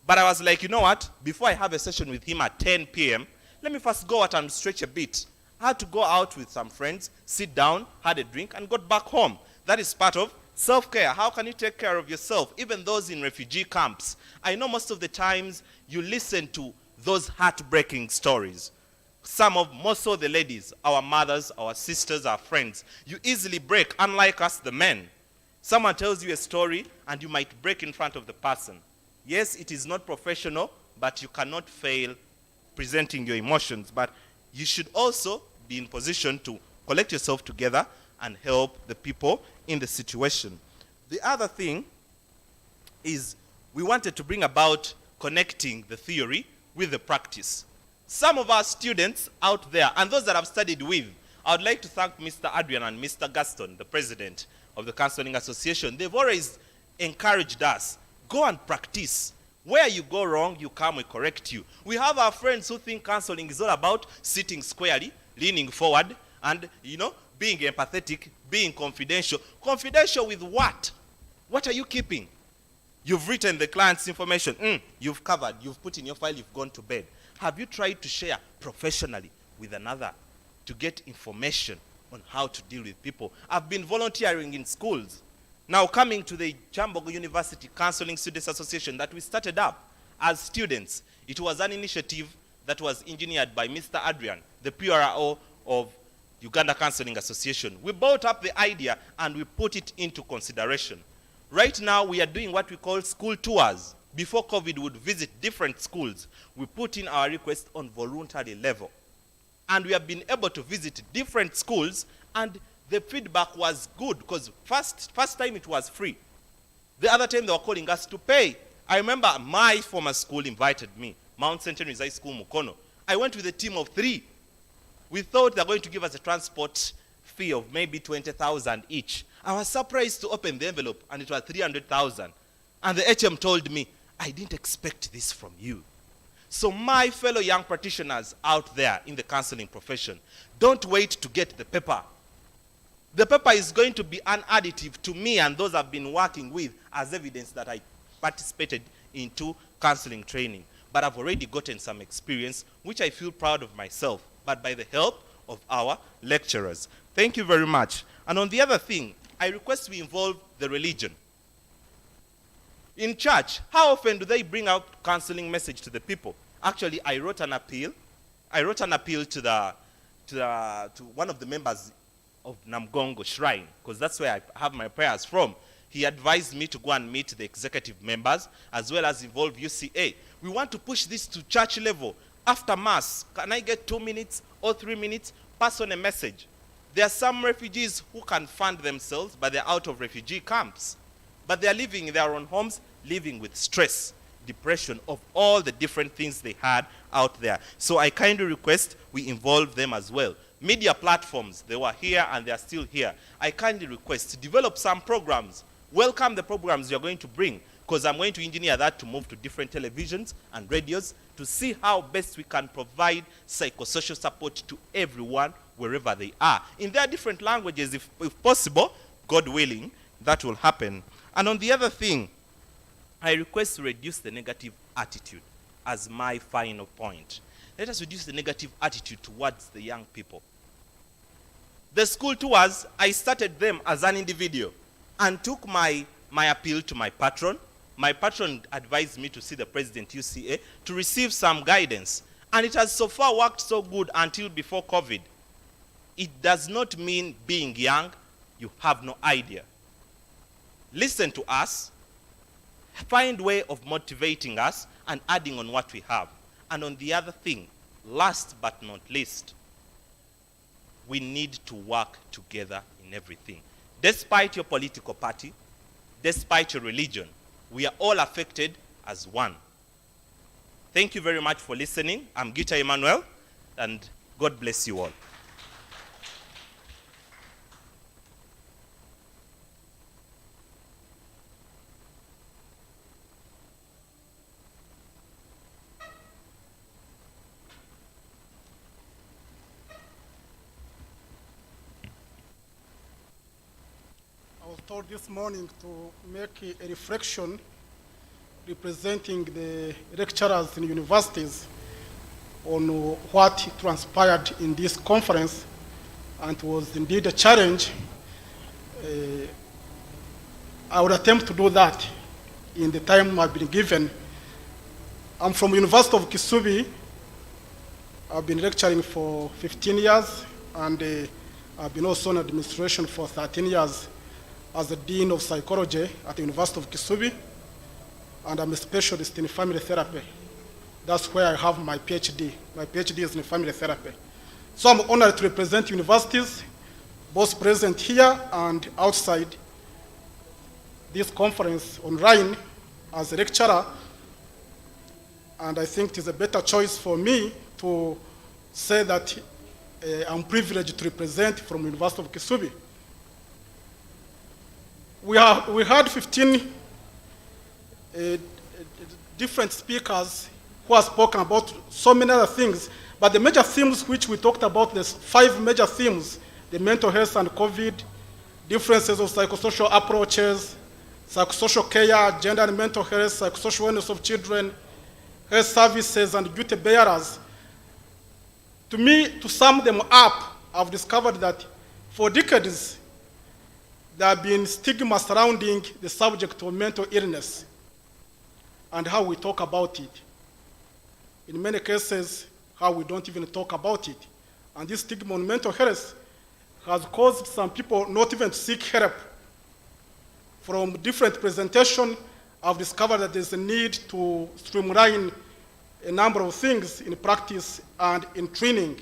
But I was like, you know what? Before I have a session with him at 10 p.m., let me first go out and stretch a bit. I had to go out with some friends, sit down, had a drink, and got back home. That is part of self-care. How can you take care of yourself? Even those in refugee camps. I know most of the times you listen to those heartbreaking stories. Most of the ladies, our mothers, our sisters, our friends, you easily break, unlike us, the men. Someone tells you a story and you might break in front of the person. Yes, it is not professional, but you cannot fail presenting your emotions. But you should also be in position to collect yourself together and help the people in the situation. The other thing is we wanted to bring about connecting the theory with the practice. Some of our students out there, and those that I've studied with, I would like to thank Mr. Adrian and Mr. Gaston, the president of the Counseling Association. They've always encouraged us, go and practice. Where you go wrong, you come, we correct you. We have our friends who think counseling is all about sitting squarely, leaning forward, and, being empathetic, being confidential. Confidential with what? What are you keeping? You've written the client's information. You've covered, you've put in your file, you've gone to bed. Have you tried to share professionally with another to get information on how to deal with people? I've been volunteering in schools. Now coming to the Chambogo University Counseling Students Association that we started up as students. It was an initiative that was engineered by Mr. Adrian, the PRO of Uganda Counseling Association. We brought up the idea and we put it into consideration. Right now we are doing what we call school tours. Before COVID, we would visit different schools. We put in our request on voluntary level. And we have been able to visit different schools, and the feedback was good because first time it was free. The other time they were calling us to pay. I remember my former school invited me, Mount St. Henry's High School, Mukono. I went with a team of 3. We thought they were going to give us a transport fee of maybe 20,000 each. I was surprised to open the envelope, and it was 300,000. And the HM told me, I didn't expect this from you. So my fellow young practitioners out there in the counseling profession, don't wait to get the paper. The paper is going to be an additive to me and those I've been working with as evidence that I participated into counseling training. But I've already gotten some experience, which I feel proud of myself, but by the help of our lecturers. Thank you very much. And on the other thing, I request we involve the religion. In church, how often do they bring out counseling message to the people? Actually, I wrote an appeal. I wrote an appeal to one of the members of Namgongo Shrine, because that's where I have my prayers from. He advised me to go and meet the executive members as well as involve UCA. We want to push this to church level. After Mass, can I get 2 minutes or 3 minutes? Pass on a message. There are some refugees who can fund themselves, but they're out of refugee camps. But they're living in their own homes, living with stress, depression of all the different things they had out there. So I kindly request we involve them as well. Media platforms, they were here and they are still here. I kindly request to develop some programs. Welcome the programs you're going to bring, because I'm going to engineer that to move to different televisions and radios to see how best we can provide psychosocial support to everyone wherever they are. In their different languages, if possible, God willing, that will happen. And on the other thing, I request to reduce the negative attitude as my final point. Let us reduce the negative attitude towards the young people. The school tours, I started them as an individual and took my appeal to my patron. My patron advised me to see the president UCA to receive some guidance. And it has so far worked so good until before COVID. It does not mean being young, you have no idea. Listen to us, find way of motivating us and adding on what we have. And on the other thing, last but not least, we need to work together in everything. Despite your political party, despite your religion, we are all affected as one. Thank you very much for listening. I'm Gita Emmanuel, and God bless you all. I was told this morning to make a reflection representing the lecturers in universities on what transpired in this conference, and it was indeed a challenge. I would attempt to do that in the time I've been given. I'm from University of Kisubi. I've been lecturing for 15 years, and I've been also in administration for 13 years as the Dean of Psychology at the University of Kisubi, and I'm a specialist in family therapy. That's where I have my PhD. My PhD is in family therapy. So I'm honored to represent universities, both present here and outside this conference online as a lecturer, and I think it is a better choice for me to say that I'm privileged to represent from the University of Kisubi. We had 15 different speakers who have spoken about so many other things, but the major themes which we talked about, there's 5 major themes: the mental health and COVID, differences of psychosocial approaches, psychosocial care, gender and mental health, psychosocial wellness of children, health services, and duty bearers. To me, to sum them up, I've discovered that for decades, there have been stigma surrounding the subject of mental illness and how we talk about it. In many cases, how we don't even talk about it. And this stigma on mental health has caused some people not even to seek help. From different presentations, I've discovered that there's a need to streamline a number of things in practice and in training.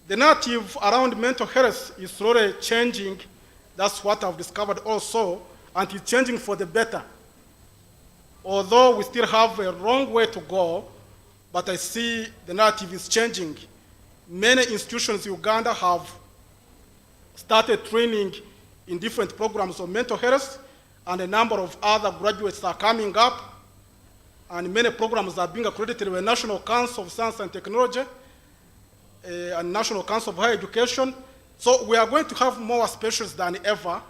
The narrative around mental health is slowly changing. That's what I've discovered also, and it's changing for the better. Although we still have a long way to go, but I see the narrative is changing. Many institutions in Uganda have started training in different programs of mental health, and a number of other graduates are coming up. and many programs are being accredited by National Council of Science and Technology and National Council of Higher Education. So we are going to have more specialists than ever,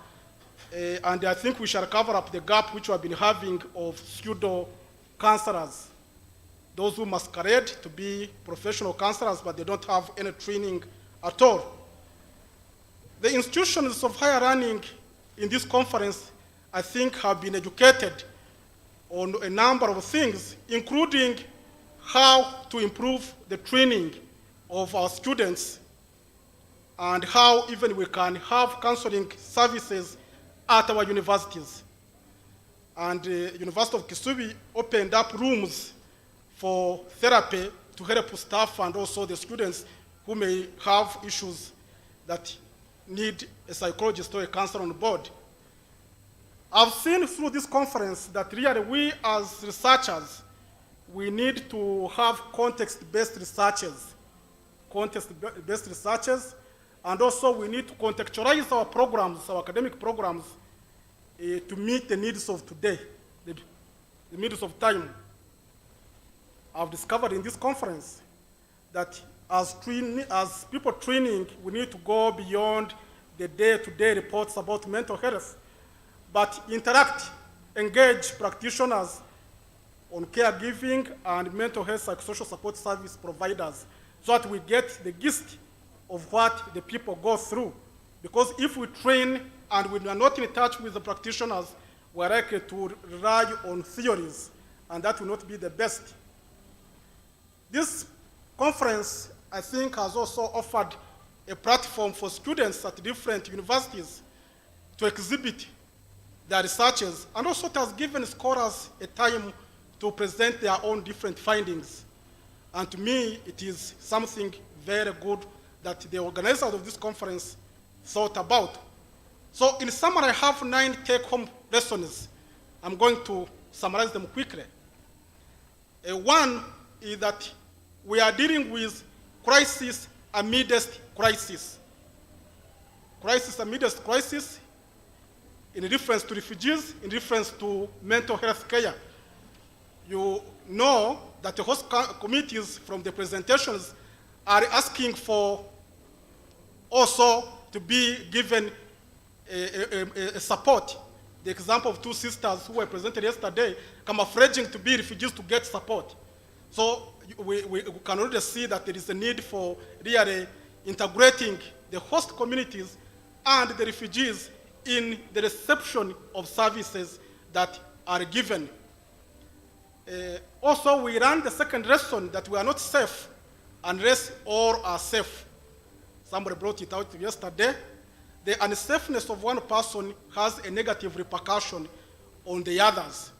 and I think we shall cover up the gap which we have been having of pseudo counselors, those who masquerade to be professional counselors, but they don't have any training at all. The institutions of higher learning in this conference, I think, have been educated on a number of things, including how to improve the training of our students and how even we can have counseling services at our universities. And the University of Kisubi opened up rooms for therapy to help staff and also the students who may have issues that need a psychologist or a counselor on board. I've seen through this conference that really we as researchers, we need to have context-based researches, and also we need to contextualize our programs, our academic programs, to meet the needs of today, the needs of time. I've discovered in this conference that as people training, we need to go beyond the day-to-day reports about mental health, but engage practitioners on caregiving and mental health psychosocial support service providers so that we get the gist of what the people go through. Because if we train and we are not in touch with the practitioners, we're likely to rely on theories, and that will not be the best. This conference, I think, has also offered a platform for students at different universities to exhibit their researches, and also it has given scholars a time to present their own different findings. And to me, it is something very good that the organizers of this conference thought about. So in summary, I have 9 take-home lessons. I'm going to summarize them quickly. One is that we are dealing with crisis amidst crisis. Crisis amidst crisis in reference to refugees, in reference to mental health care. You know that the host committees from the presentations are asking for also to be given a support. The example of 2 sisters who were presented yesterday camouflaging to be refugees to get support. So we can already see that there is a need for really integrating the host communities and the refugees in the reception of services that are given. Also, we learned the second lesson that we are not safe unless all are safe. Somebody brought it out yesterday. The unsafeness of one person has a negative repercussion on the others.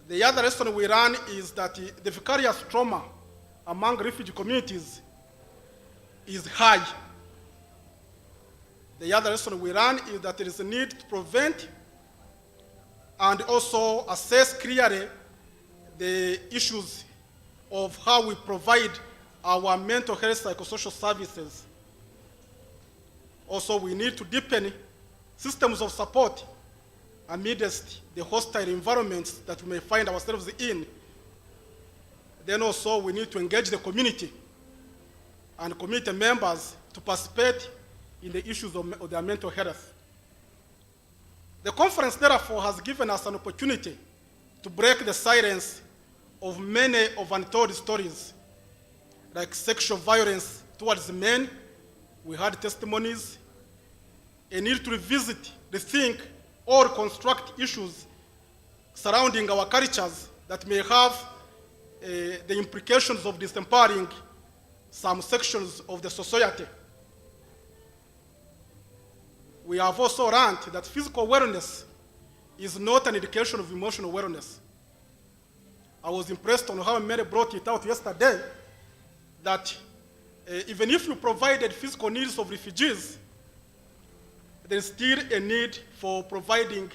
The other lesson we learn is that the vicarious trauma among refugee communities is high. The other lesson we learn is that there is a need to prevent and also assess clearly the issues of how we provide our mental health psychosocial services. Also, we need to deepen systems of support amidst the hostile environments that we may find ourselves in. Then also, we need to engage the community and community members to participate in the issues of their mental health. The conference, therefore, has given us an opportunity to break the silence of many of untold stories, like sexual violence towards men. We had testimonies, a need to revisit, rethink, or construct issues surrounding our cultures that may have the implications of disempowering some sections of the society. We have also learned that physical wellness is not an indication of emotional wellness. I was impressed on how Mary brought it out yesterday, that even if you provided physical needs of refugees, there is still a need for providing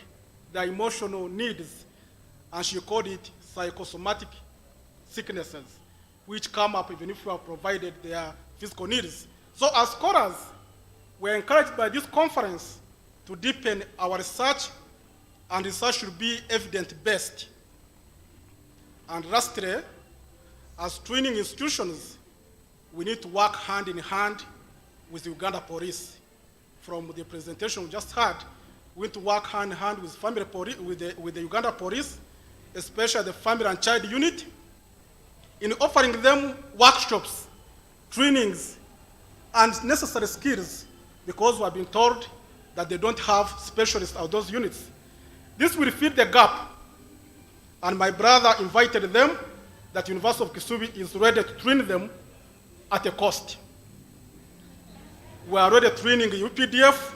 the emotional needs, and she called it psychosomatic sicknesses, which come up even if you have provided their physical needs. So as scholars, we're encouraged by this conference to deepen our research and research should be evidence-based. And lastly, as training institutions, we need to work hand in hand with Uganda Police. From the presentation we just had, we need to work hand in hand with with the Uganda Police, especially the Family and Child Unit, in offering them workshops, trainings, and necessary skills, because we have been told that they don't have specialists of those units. This will fill the gap, and my brother invited them that University of Kisubi is ready to train them at a cost. We are already training UPDF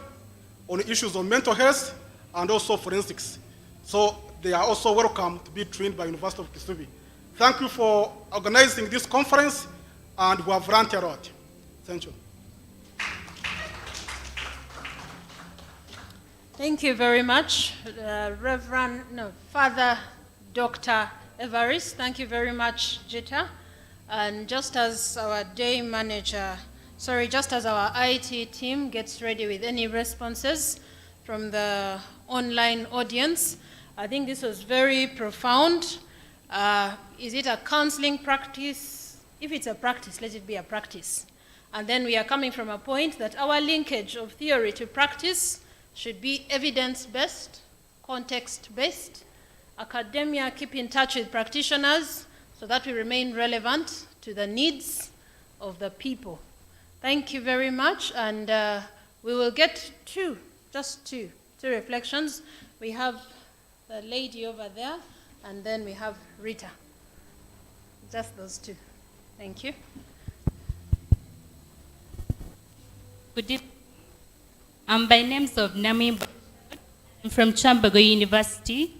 on issues of mental health and also forensics. So they are also welcome to be trained by University of Kisubi. Thank you for organizing this conference, and we have learned a lot. Thank you. Thank you very much, Father Dr. Evarist. Thank you very much, Jita. And just as our day manager, just as our IT team gets ready with any responses from the online audience, I think this was very profound. Is it a counseling practice? If it's a practice, let it be a practice. And then we are coming from a point that our linkage of theory to practice should be evidence-based, context-based. Academia keep in touch with practitioners so that we remain relevant to the needs of the people. Thank you very much, and we will get just two reflections. We have the lady over there, and then we have Rita. Just those two. Thank you. Good evening. I'm by names of Nami. I'm from Chambago University.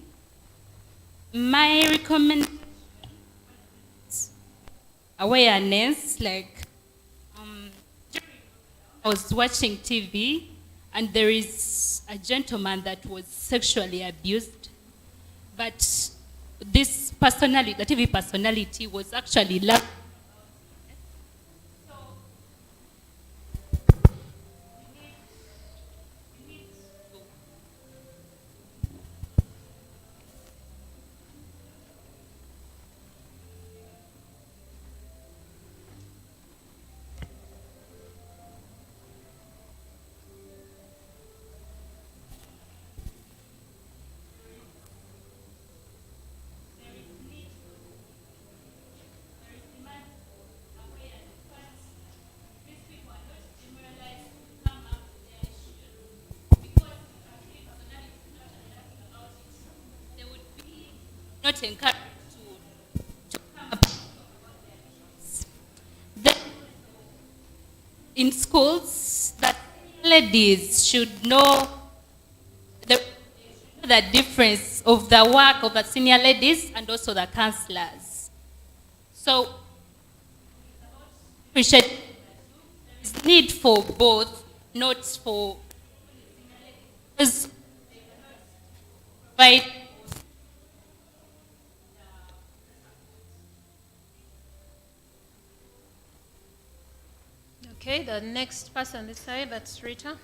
My recommendation awareness, like I was watching TV and there is a gentleman that was sexually abused, but this personality, the TV personality, was actually loved. Not encouraged to come up. Then in schools, that ladies should know the difference of the work of the senior ladies and also the counselors. So, appreciate the need for both, not for right. Okay, the next person this side, that's Rita.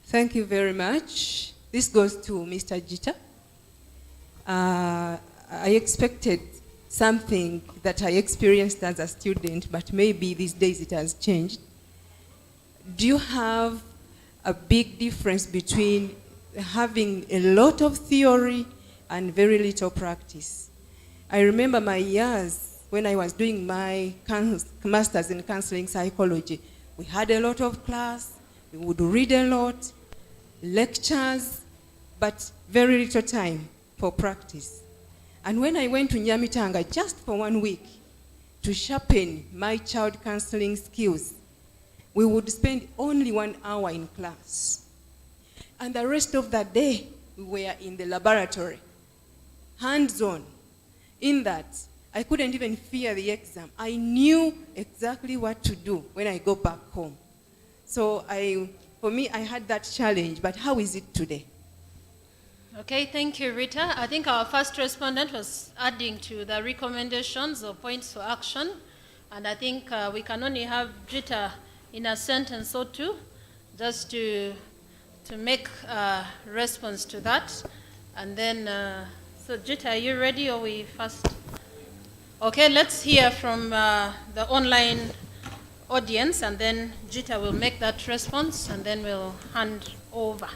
Thank you very much. This goes to Mr. Jita. I expected something that I experienced as a student, but maybe these days it has changed. Do you have a big difference between having a lot of theory and very little practice? I remember my years when I was doing my master's in counseling psychology. We had a lot of class, we would read a lot, lectures, but very little time for practice. And when I went to Nyamitanga just for 1 week to sharpen my child counseling skills, we would spend only 1 hour in class. And the rest of the day, we were in the laboratory, hands-on. In that, I couldn't even fear the exam. I knew exactly what to do when I go back home. So For me, I had that challenge, but how is it today? Okay, thank you, Rita. I think our first respondent was adding to the recommendations or points for action, and I think we can only have Rita in a sentence or two just to make a response to that. And then, so Rita, are you ready or we first? Okay, let's hear from the online audience, and then Jita will make that response, and then we'll hand over.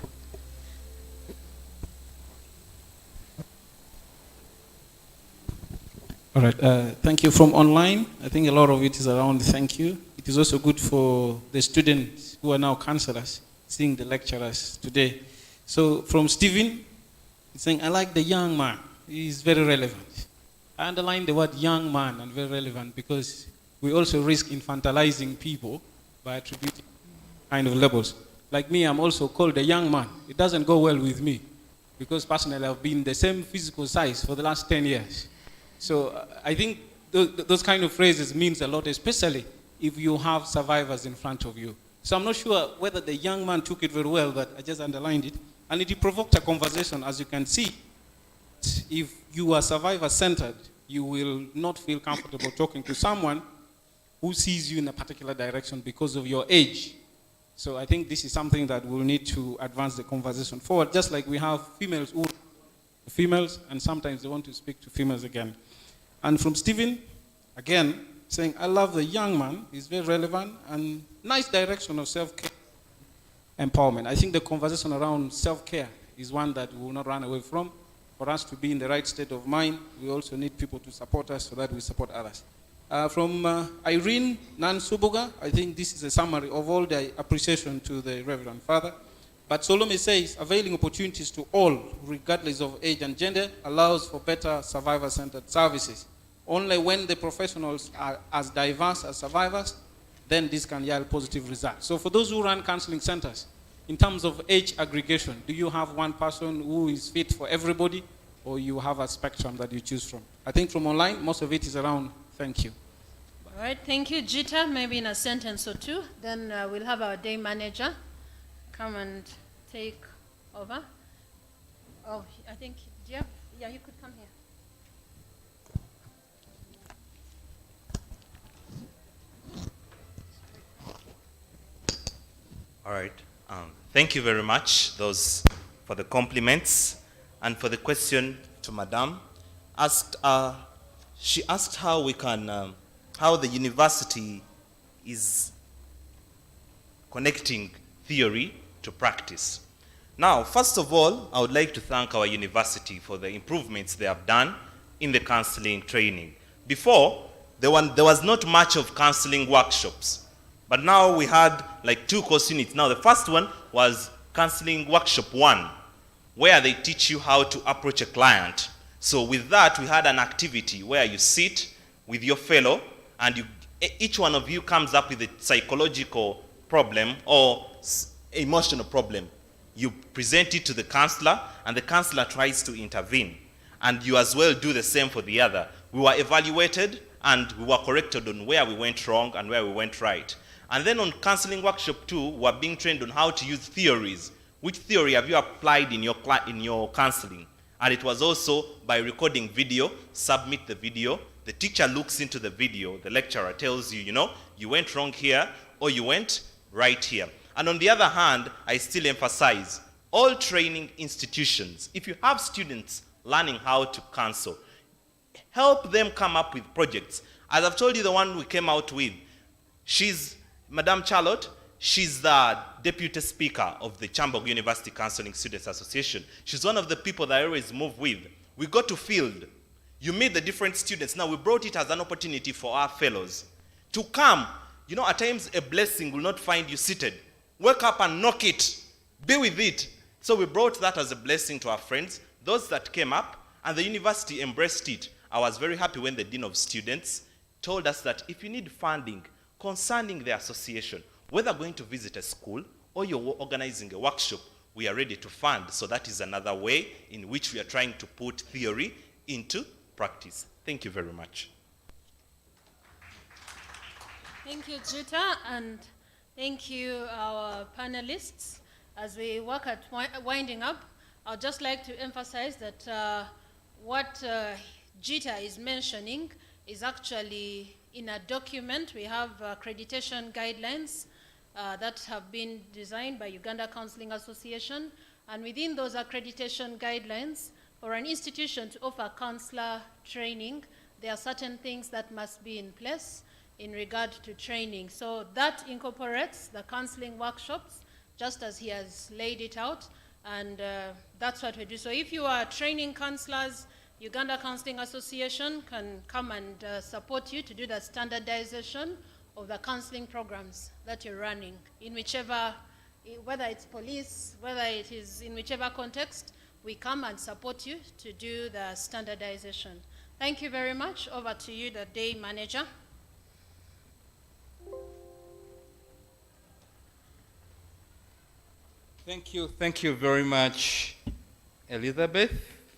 All right, thank you from online. I think a lot of it is around thank you. It is also good for the students who are now counselors, seeing the lecturers today. So from Stephen, he's saying, I like the young man. He's very relevant. I underline the word young man and very relevant because we also risk infantilizing people by attributing kind of labels. Like me, I'm also called a young man. It doesn't go well with me because personally I've been the same physical size for the last 10 years. So I think those kind of phrases means a lot, especially if you have survivors in front of you. So I'm not sure whether the young man took it very well, but I just underlined it. And it provoked a conversation, as you can see. If you are survivor-centered, you will not feel comfortable talking to someone who sees you in a particular direction because of your age. So I think this is something that we'll need to advance the conversation forward, just like we have females who females, and sometimes they want to speak to females again. And from Stephen, again, saying, I love the young man, he's very relevant, and nice direction of self-care empowerment. I think the conversation around self-care is one that we will not run away from. For us to be in the right state of mind, we also need people to support us so that we support others. From Irene Nansubuga, I think this is a summary of all the appreciation to the Reverend Father. But Solomon says, availing opportunities to all, regardless of age and gender, allows for better survivor-centered services. Only when the professionals are as diverse as survivors, then this can yield positive results. So for those who run counseling centers, in terms of age aggregation, do you have one person who is fit for everybody, or you have a spectrum that you choose from? I think from online, most of it is around thank you. All right, thank you, Jita. Maybe in a sentence or two. Then we'll have our day manager come and take over. Oh, I think, yeah, you could come here. All right. Thank you very much, those for the compliments and for the question to Madam. She asked how we can, how the university is connecting theory to practice. Now, first of all, I would like to thank our university for the improvements they have done in the counseling training. Before, there was not much of counseling workshops. But now we had like 2 course units. Now the first one was Counseling Workshop 1, where they teach you how to approach a client. So with that, we had an activity where you sit with your fellow and each one of you comes up with a psychological problem or emotional problem. You present it to the counselor and the counselor tries to intervene. And you as well do the same for the other. We were evaluated and we were corrected on where we went wrong and where we went right. And then on Counseling Workshop 2, we're being trained on how to use theories. Which theory have you applied in your counseling? And it was also by recording video, submit the video. The teacher looks into the video. The lecturer tells you, you went wrong here or you went right here. And on the other hand, I still emphasize, all training institutions, if you have students learning how to counsel, help them come up with projects. As I've told you, the one we came out with, she's Madame Charlotte, she's the deputy speaker of the Chambog University Counseling Students Association. She's one of the people that I always move with. We go to field. You meet the different students. Now, we brought it as an opportunity for our fellows to come. At times, a blessing will not find you seated. Wake up and knock it. Be with it. So we brought that as a blessing to our friends, those that came up, and the university embraced it. I was very happy when the Dean of Students told us that if you need funding concerning the association, whether going to visit a school or you're organizing a workshop, we are ready to fund. So that is another way in which we are trying to put theory into practice. Thank you very much. Thank you, Jita. And Thank you, our panelists. As we work at winding up, I'd just like to emphasize that what Gita is mentioning is actually in a document. We have accreditation guidelines that have been designed by Uganda Counseling Association, and within those accreditation guidelines, for an institution to offer counselor training, there are certain things that must be in place in regard to training. So that incorporates the counseling workshops, just as he has laid it out, and that's what we do. So if you are training counselors, Uganda Counseling Association can come and support you to do the standardization of the counseling programs that you're running, in whichever, whether it's police, whether it is in whichever context, we come and support you to do the standardization. Thank you very much. Over to you, the day manager. Thank you very much, Elizabeth,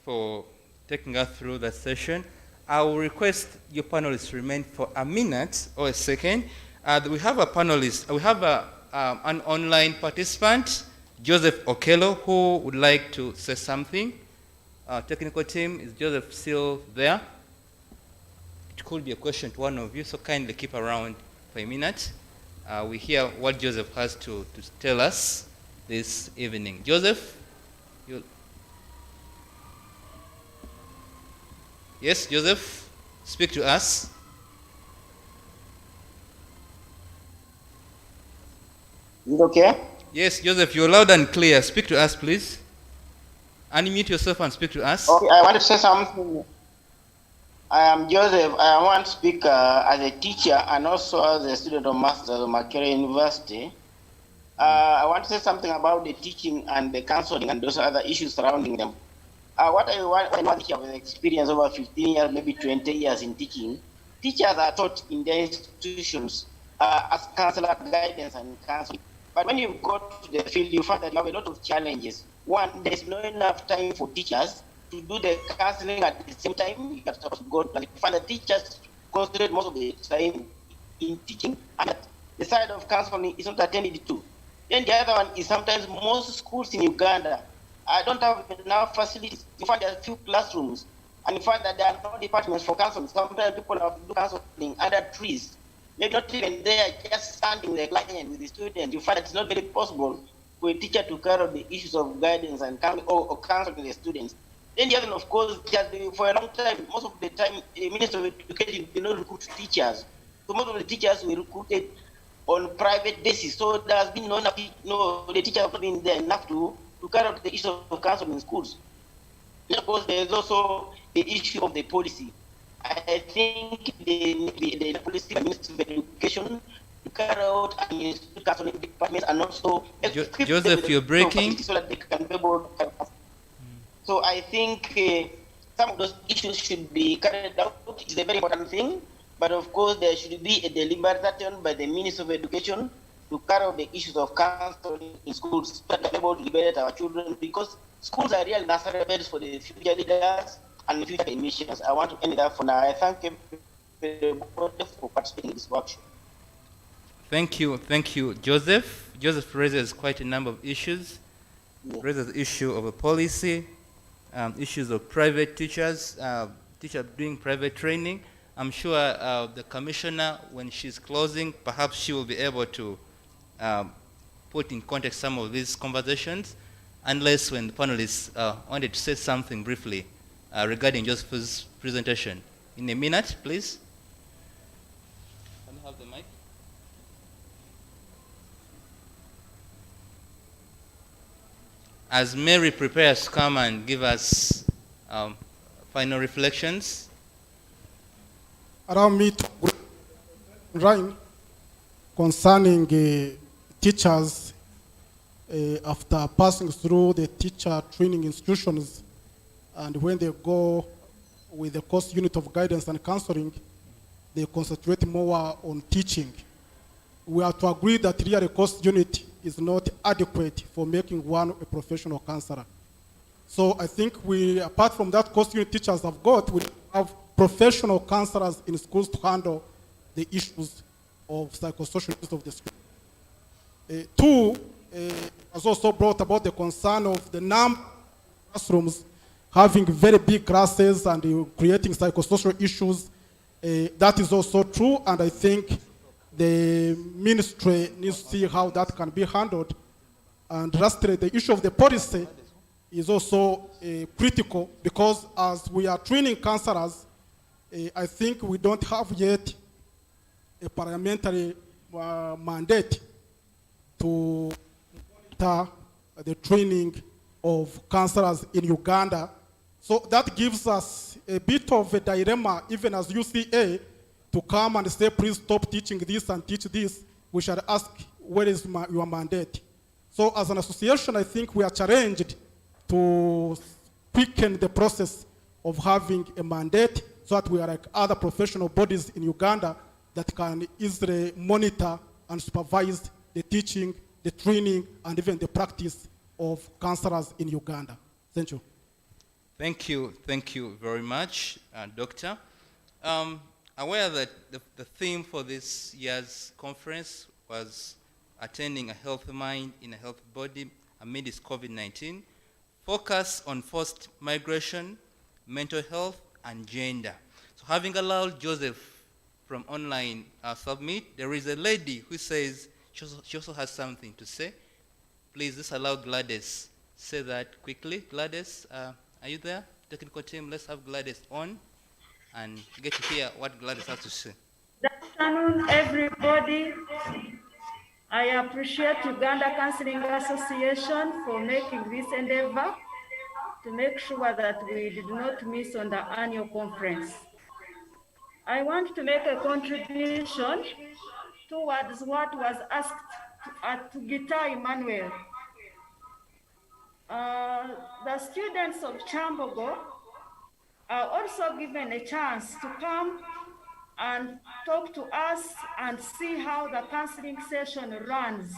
for taking us through that session. I will request your panelists to remain for a minute or a second. We have a panelist, we have an online participant, Joseph Okello, who would like to say something. Our technical team, is Joseph still there? It could be a question to one of you, so kindly keep around for a minute. We hear what Joseph has to tell us this evening. Joseph? Yes, Joseph, speak to us. Is it okay? Yes, Joseph, you're loud and clear. Speak to us, please. Unmute yourself and speak to us. Okay, I want to say something. I am Joseph. I want to speak as a teacher and also as a student of Masters of Makerere University. I want to say something about the teaching and the counseling and those other issues surrounding them. What I want to with experience over 15 years, maybe 20 years in teaching, teachers are taught in their institutions as counselor guidance and counseling. But when you go to the field, you find that you have a lot of challenges. One, there's not enough time for teachers to do the counseling at the same time. You have to go, you find that teachers concentrate most of the time in teaching, and the side of counseling is not attended to. Then the other one is sometimes most schools in Uganda don't have enough facilities. You find there are few classrooms, and you find that there are no departments for counseling. Sometimes people have to do counseling under trees. Maybe not even there, just standing the client with the student. You find it's not very possible for a teacher to carry out the issues of guidance and or counseling the students. Then the other, of course, for a long time, most of the time, the Minister of Education did not recruit teachers. So most of the teachers were recruited on private basis. So there has been the teachers have not been there enough to carry out the issue of counseling in schools. And of course, there is also the issue of the policy. I think the policy of the Ministry of Education to carry out and counseling departments and also Joseph, you're breaking. So that they can be able to So I think some of those issues should be carried out. It's a very important thing. But of course, there should be a deliberate action by the Ministry of Education to carry out the issues of counseling in schools so that we're able to liberate our children, because schools are real nursery beds for the future leaders and the future emissions. I want to end that for now. I thank everybody for participating in this workshop. Thank you, Joseph. Joseph raises quite a number of issues. Raises the issue of a policy, issues of private teachers, teachers doing private training. I'm sure the commissioner, when she's closing, perhaps she will be able to put in context some of these conversations, unless when the panelists wanted to say something briefly regarding Joseph's presentation. In a minute, please. Can you have the mic? As Mary prepares to come and give us final reflections. Allow me to rhyme concerning teachers after passing through the teacher training institutions, and when they go with the course unit of guidance and counseling, they concentrate more on teaching. We are to agree that really a course unit is not adequate for making one a professional counselor. So I think we, apart from that course unit teachers have got, we have professional counselors in schools to handle the issues of psychosocial issues of the school. Two, was also brought about the concern of the number of classrooms having very big classes and creating psychosocial issues. That is also true, and I think the ministry needs to see how that can be handled. And lastly, the issue of the policy is also critical, because as we are training counselors, I think we don't have yet a parliamentary mandate to monitor the training of counselors in Uganda. So that gives us a bit of a dilemma, even as UCA, to come and say, please stop teaching this and teach this. We shall ask, where is your mandate? So as an association, I think we are challenged to quicken the process of having a mandate, so that we are like other professional bodies in Uganda that can easily monitor and supervise the teaching, the training, and even the practice of counselors in Uganda. Thank you. Thank you very much, Doctor. Aware that the theme for this year's conference was attaining a healthy mind in a healthy body amidst COVID-19, focus on forced migration, mental health, and gender. So having allowed Joseph from online submit, there is a lady who says she also has something to say. Please just allow Gladys say that quickly. Gladys, are you there? Technical team, let's have Gladys on and get to hear what Gladys has to say. Good afternoon, everybody. I appreciate Uganda Counseling Association for making this endeavor to make sure that we did not miss on the annual conference. I want to make a contribution towards what was asked to Gita Emmanuel. The students of Chambogo are also given a chance to come and talk to us and see how the counseling session runs.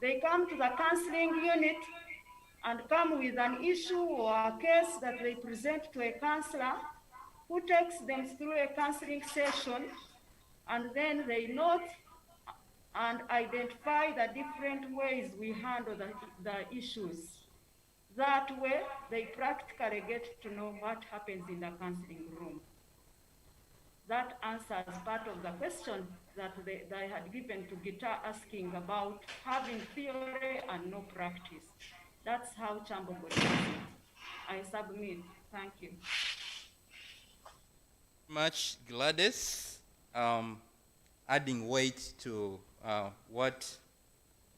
They come to the counseling unit and come with an issue or a case that they present to a counselor, who takes them through a counseling session, and then they note and identify the different ways we handle the issues. That way, they practically get to know what happens in the counseling room. That answers part of the question that they had given to Gita, asking about having theory and no practice. That's how Chambogo does it. I submit. Thank you. Much Gladys, adding weight to what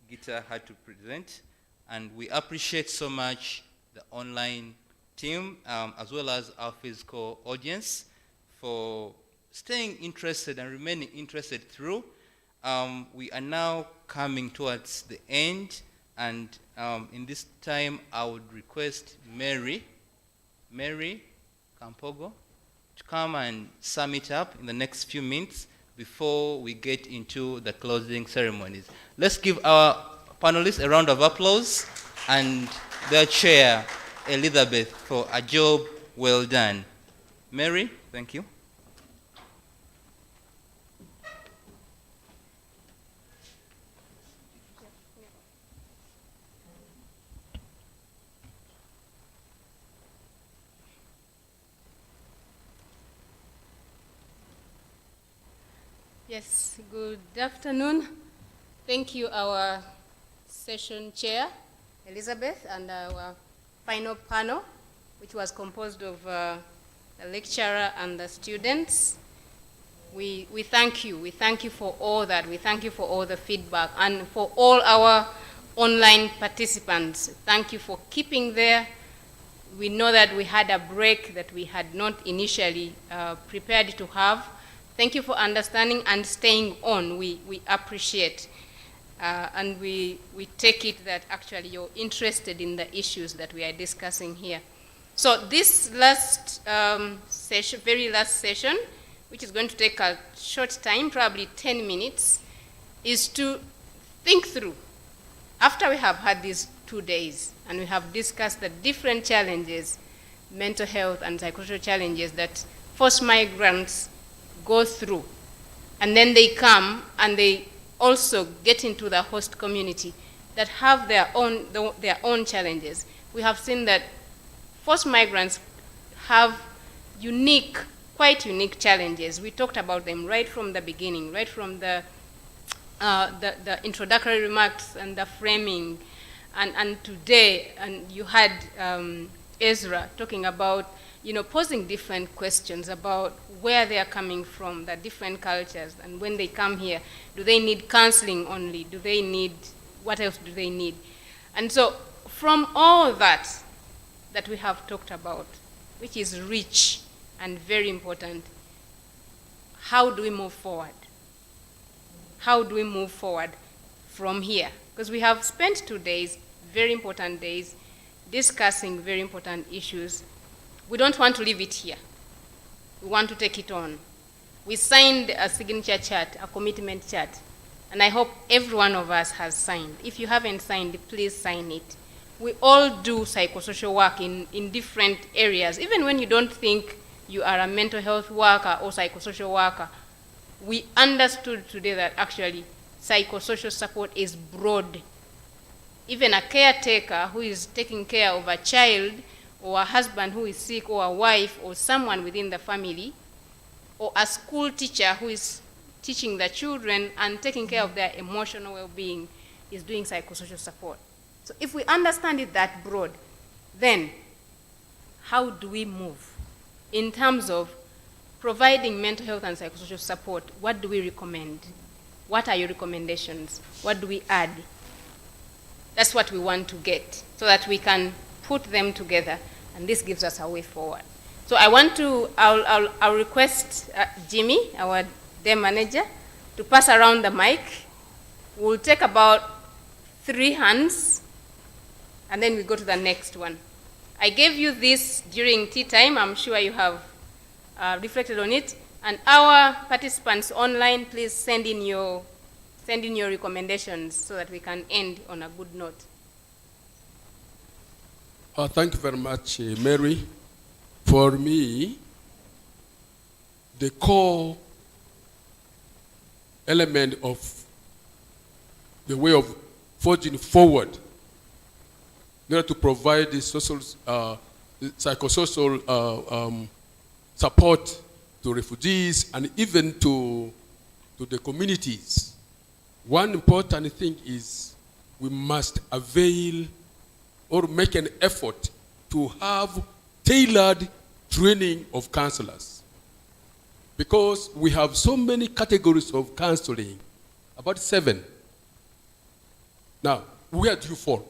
Gita had to present, and we appreciate so much the online team as well as our physical audience for staying interested and remaining interested through. We are now coming towards the end, and in this time I would request Mary Kampogo to come and sum it up in the next few minutes before we get into the closing ceremonies. Let's give our panelists a round of applause and their chair, Elizabeth, for a job well done. Mary, thank you. Yes, good afternoon. Thank you, our session chair, Elizabeth, and our final panel, which was composed of the lecturer and the students. We thank you. We thank you for all that. We thank you for all the feedback, and for all our online participants. Thank you for keeping there. We know that we had a break that we had not initially prepared to have. Thank you for understanding and staying on. We appreciate. And we take it that actually you're interested in the issues that we are discussing here. So this last session, very last session, which is going to take a short time, probably 10 minutes, is to think through, after we have had these 2 days and we have discussed the different challenges, mental health and psychosocial challenges that forced migrants go through, and then they come and they also get into the host community that have their own challenges. We have seen that forced migrants have quite unique challenges. We talked about them right from the beginning, right from the introductory remarks and the framing, and today, and you had Ezra talking about, posing different questions about where they are coming from, the different cultures, and when they come here, do they need counseling only? Do they need, what else do they need? And so from all that we have talked about, which is rich and very important, how do we move forward? How do we move forward from here? Because we have spent 2 days, very important days, discussing very important issues. We don't want to leave it here. We want to take it on. We signed a signature chart, a commitment chart, and I hope every one of us has signed. If you haven't signed, please sign it. We all do psychosocial work in different areas. Even when you don't think you are a mental health worker or psychosocial worker, we understood today that actually psychosocial support is broad. Even a caretaker who is taking care of a child, or a husband who is sick, or a wife, or someone within the family, or a school teacher who is teaching the children and taking care of their emotional well-being, is doing psychosocial support. So if we understand it that broad, then how do we move in terms of providing mental health and psychosocial support? What do we recommend? What are your recommendations? What do we add? That's what we want to get, so that we can put them together, and this gives us a way forward. So I'll request Jimmy, our day manager, to pass around the mic. We'll take about 3 hands, and then we go to the next one. I gave you this during tea time. I'm sure you have reflected on it. And our participants online, please send in your recommendations so that we can end on a good note. Thank you very much, Mary. For me, the core element of the way of forging forward in order to provide the psychosocial support to refugees and even to the communities. One important thing is we must avail or make an effort to have tailored training of counselors. Because we have so many categories of counseling, about 7. Now, where do you fall?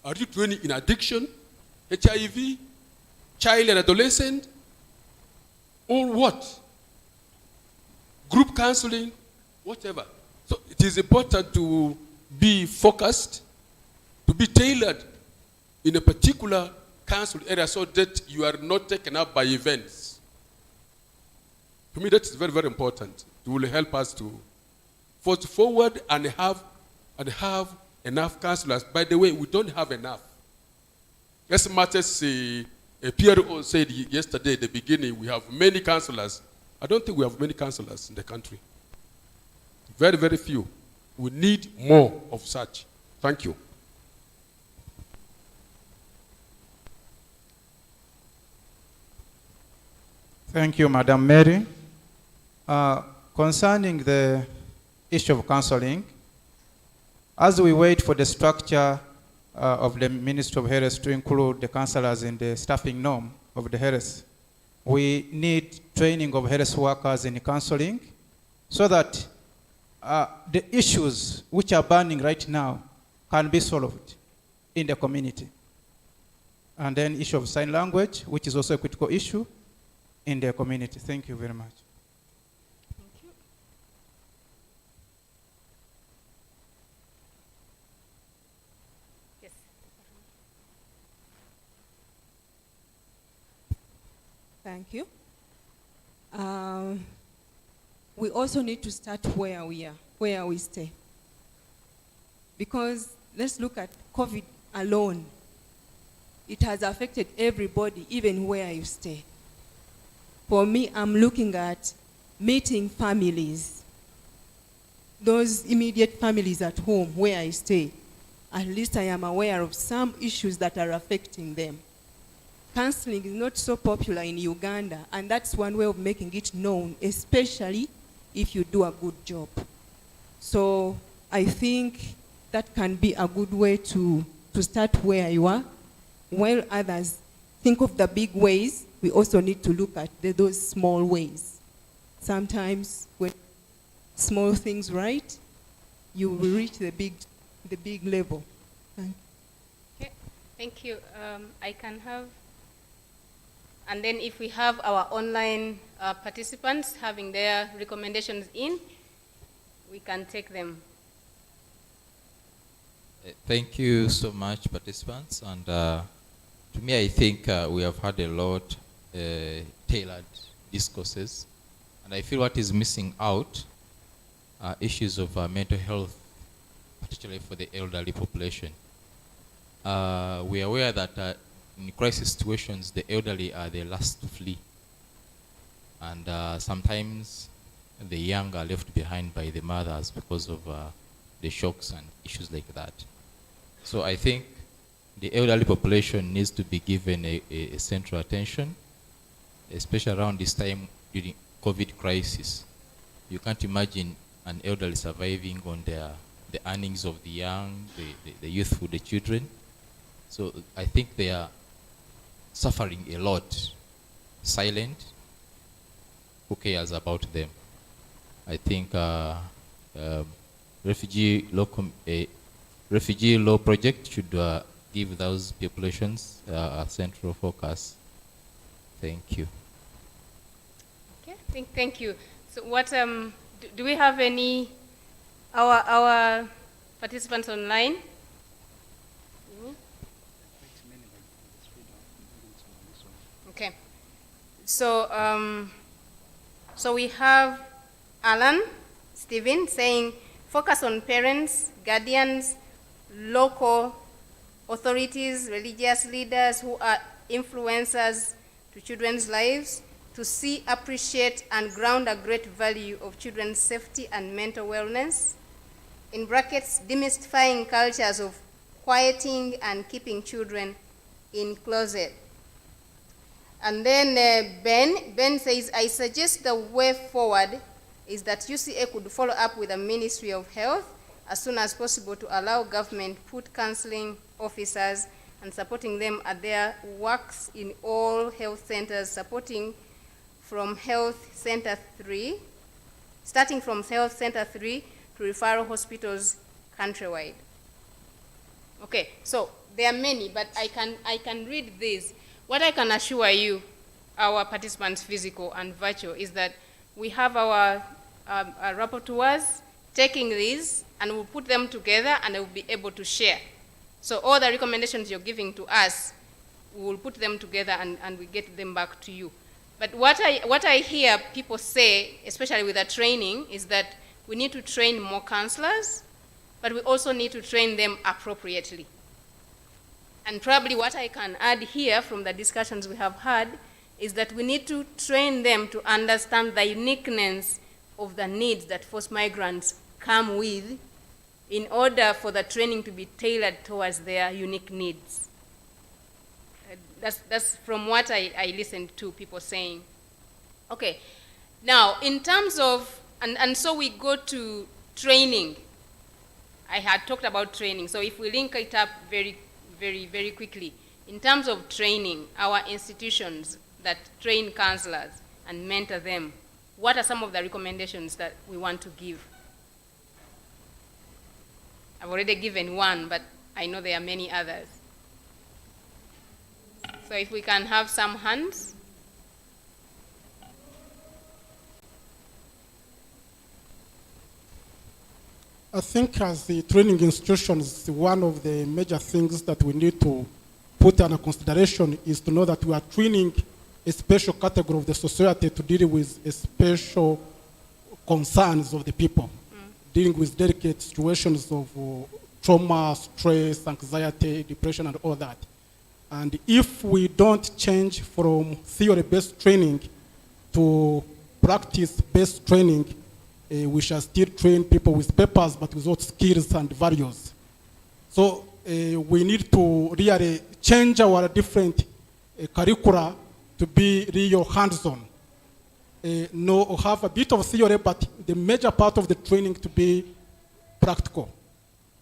Are you training in addiction, HIV, child and adolescent, or what? Group counseling, whatever. So it is important to be focused, to be tailored in a particular counsel area so that you are not taken up by events. To me, that is very, very important. It will help us to forge forward and have enough counselors. By the way, we don't have enough. As much as a PRO said yesterday at the beginning, we have many counselors. I don't think we have many counselors in the country. Very, very few. We need more of such. Thank you. Thank you, Madam Mary. Concerning the issue of counseling, as we wait for the structure of the Ministry of Health to include the counselors in the staffing norm of the health, we need training of health workers in counseling so that the issues which are burning right now can be solved in the community. And then issue of sign language, which is also a critical issue in the community. Thank you very much. Thank you. Yes. Thank you. We also need to start where we are, where we stay. Because let's look at COVID alone. It has affected everybody, even where you stay. For me, I'm looking at meeting families. those immediate families at home where I stay, at least I am aware of some issues that are affecting them. Counseling is not so popular in Uganda, and that's one way of making it known, especially if you do a good job. So I think that can be a good way to start where you are. While others think of the big ways, we also need to look at those small ways. Sometimes when small things right, you will reach the big level. Okay, thank you. I can have, and then if we have our online participants having their recommendations in, we can take them. Thank you so much, participants. And to me, I think we have had a lot tailored discourses. And I feel what is missing out are issues of mental health, particularly for the elderly population. We are aware that in crisis situations, the elderly are the last to flee. And sometimes the young are left behind by the mothers because of the shocks and issues like that. So I think the elderly population needs to be given a central attention, especially around this time during COVID crisis. You can't imagine an elderly surviving on the earnings of the young, the youthful, the children. So I think they are suffering a lot, silent. Who cares about them? I think refugee law project should give those populations a central focus. Thank you. Okay, thank you. So what do we have any our participants online? Okay. So so we have Alan Stephen saying focus on parents, guardians, local authorities, religious leaders who are influencers to children's lives to see, appreciate, and ground a great value of children's safety and mental wellness. In brackets, demystifying cultures of quieting and keeping children in closet. And then Ben says, I suggest the way forward is that UCA could follow up with the Ministry of Health as soon as possible to allow government put counseling officers and supporting them at their works in all health centers, starting from Health Center 3 to referral hospitals countrywide. Okay, so there are many, but I can read these. What I can assure you, our participants, physical and virtual, is that we have our rapporteurs taking these and we'll put them together and we'll be able to share. So all the recommendations you're giving to us, we will put them together and we get them back to you. But what I hear people say, especially with the training, is that we need to train more counselors, but we also need to train them appropriately. And probably what I can add here from the discussions we have had is that we need to train them to understand the uniqueness of the needs that forced migrants come with in order for the training to be tailored towards their unique needs. That's from what I listened to people saying. Okay, now in terms of, and so we go to training. I had talked about training, so if we link it up very quickly. In terms of training, our institutions that train counselors and mentor them, what are some of the recommendations that we want to give? I've already given one, but I know there are many others. So if we can have some hands. I think as the training institutions, one of the major things that we need to put under consideration is to know that we are training a special category of the society to deal with special concerns of the people, dealing with delicate situations of trauma, stress, anxiety, depression, and all that. And if we don't change from theory-based training to practice-based training, we shall still train people with papers but without skills and values. So we need to really change our different curricula to be real hands-on. Have a bit of theory, but the major part of the training to be practical.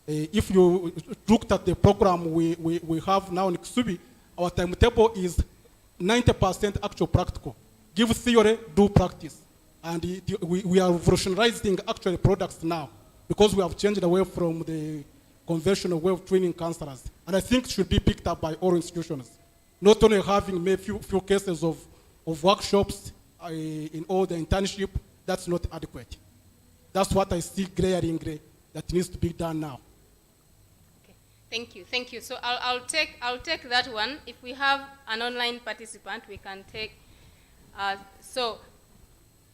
If you looked at the program we have now in Ksubi, our timetable is 90% actual practical. Give theory, do practice. And we are revolutionizing actual products now because we have changed away from the conventional way of training counselors. And I think it should be picked up by all institutions. Not only having maybe few cases of workshops in all the internship, that's not adequate. That's what I see glaring that needs to be done now. Thank you, thank you. So I'll take that one. If we have an online participant, we can take. So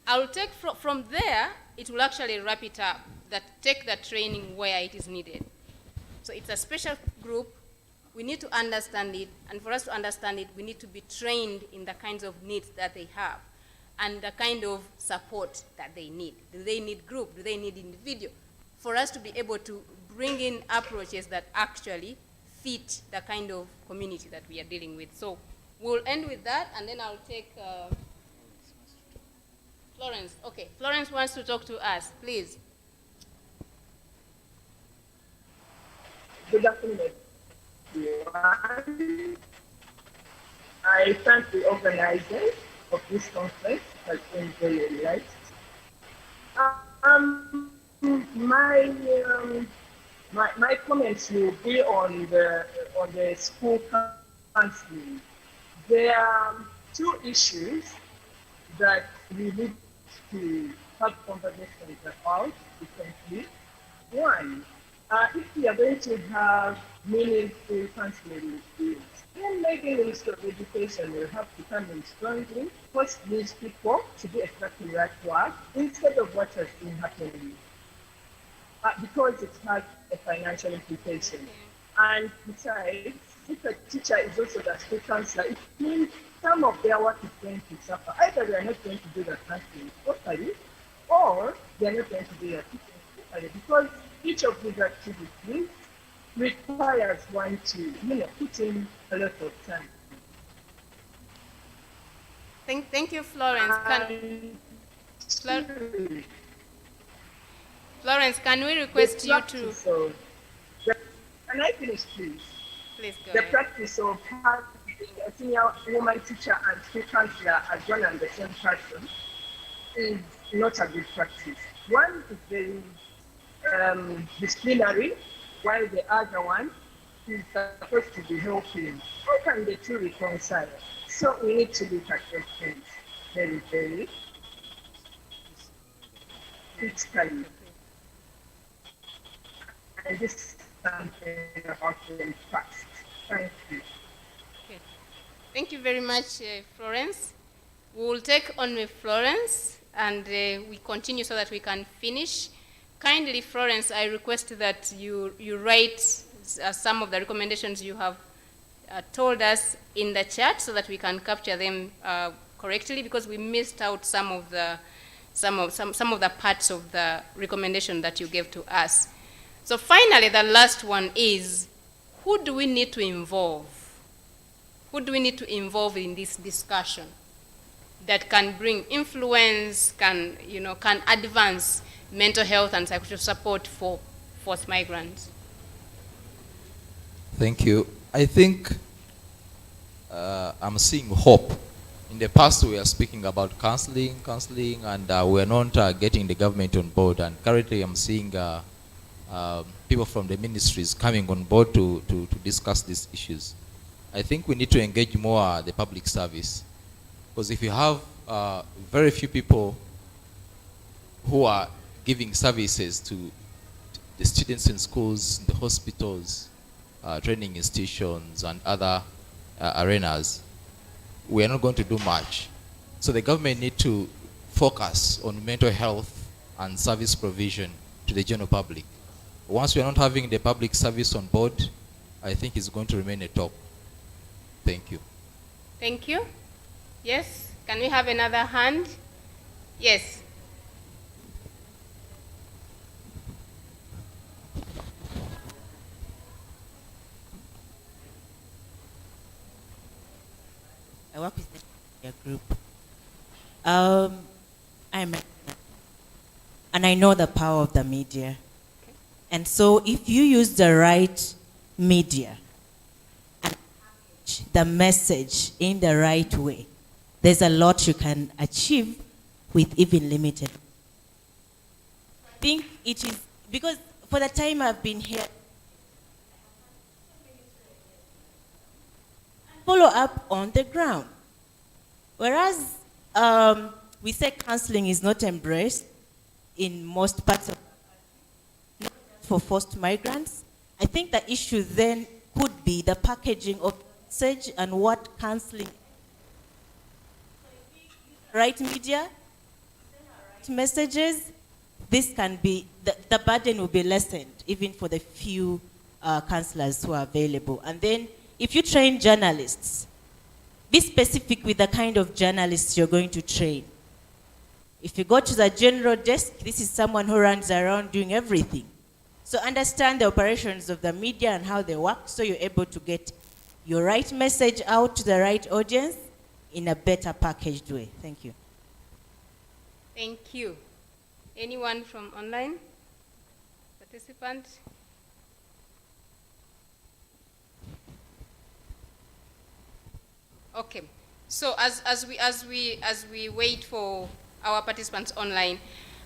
I'll take from there. It will actually wrap it up. That take the training where it is needed. So it's a special group. We need to understand it, and for us to understand it, we need to be trained in the kinds of needs that they have, and the kind of support that they need. Do they need group? Do they need individual? For us to be able to bring in approaches that actually fit the kind of community that we are dealing with. So we'll end with that, and then I'll take Florence. Okay, Florence wants to talk to us, please. Good afternoon. I thank the organizers of this conference. It has been very enlightening. My comments will be on the school counseling. There are two issues that we need to have conversations about recently. One, if we are going to have meaningful counseling skills, then maybe the Ministry of Education will have to come in strongly, force these people to do exactly that work instead of what has been happening. Because it has a financial implication. And besides, if a teacher is also the school counselor, it means some of their work is going to suffer. Either they are not going to do the counseling properly, or they are not going to do their teaching properly, because each of these activities requires one to, put in a lot of time. Thank you, Florence. Florence, can we request you to... Can I finish, please? Please go The ahead. practice of having a senior woman teacher and school counselor as one and the same person is not a good practice. One is very disciplinary, while the other one is supposed to be helping. How can the two reconcile? So we need to look at those things very, very critically. And this is something about the past. Thank you. Okay. Thank you very much, Florence. We will take on with Florence, and we continue so that we can finish. Kindly, Florence, I request that you write some of the recommendations you have told us in the chat so that we can capture them correctly, because we missed out some of the parts of the recommendation that you gave to us. So finally, the last one is, who do we need to involve? Who do we need to involve in this discussion that can bring influence, can advance mental health and psychosocial support for forced migrants? Thank you. I think I'm seeing hope. In the past, we are speaking about counseling, and we are not getting the government on board. And currently, I'm seeing people from the ministries coming on board to discuss these issues. I think we need to engage more the public service, because if you have very few people who are giving services to the students in schools, the hospitals, training institutions, and other arenas, we are not going to do much. So the government need to focus on mental health and service provision to the general public. Once we are not having the public service on board, I think it's going to remain a talk. Thank you. Thank you. Yes, can we have another hand? Yes. group. And I know the power of the media. And so if you use the right media and package the message in the right way, there's a lot you can achieve with even limited. I think it is, because for the time I've been here, follow up on the ground. Whereas we say counseling is not embraced in most parts of not for forced migrants, I think the issue then could be the packaging of message and what counseling. Right media, right messages, this can be, the burden will be lessened even for the few counselors who are available. And then if you train journalists, be specific with the kind of journalists you're going to train. If you go to the general desk, this is someone who runs around doing everything. So understand the operations of the media and how they work, so you're able to get your right message out to the right audience in a better packaged way. Thank you. Thank you. Anyone from online? Participant? Okay. So as we wait for our participants online,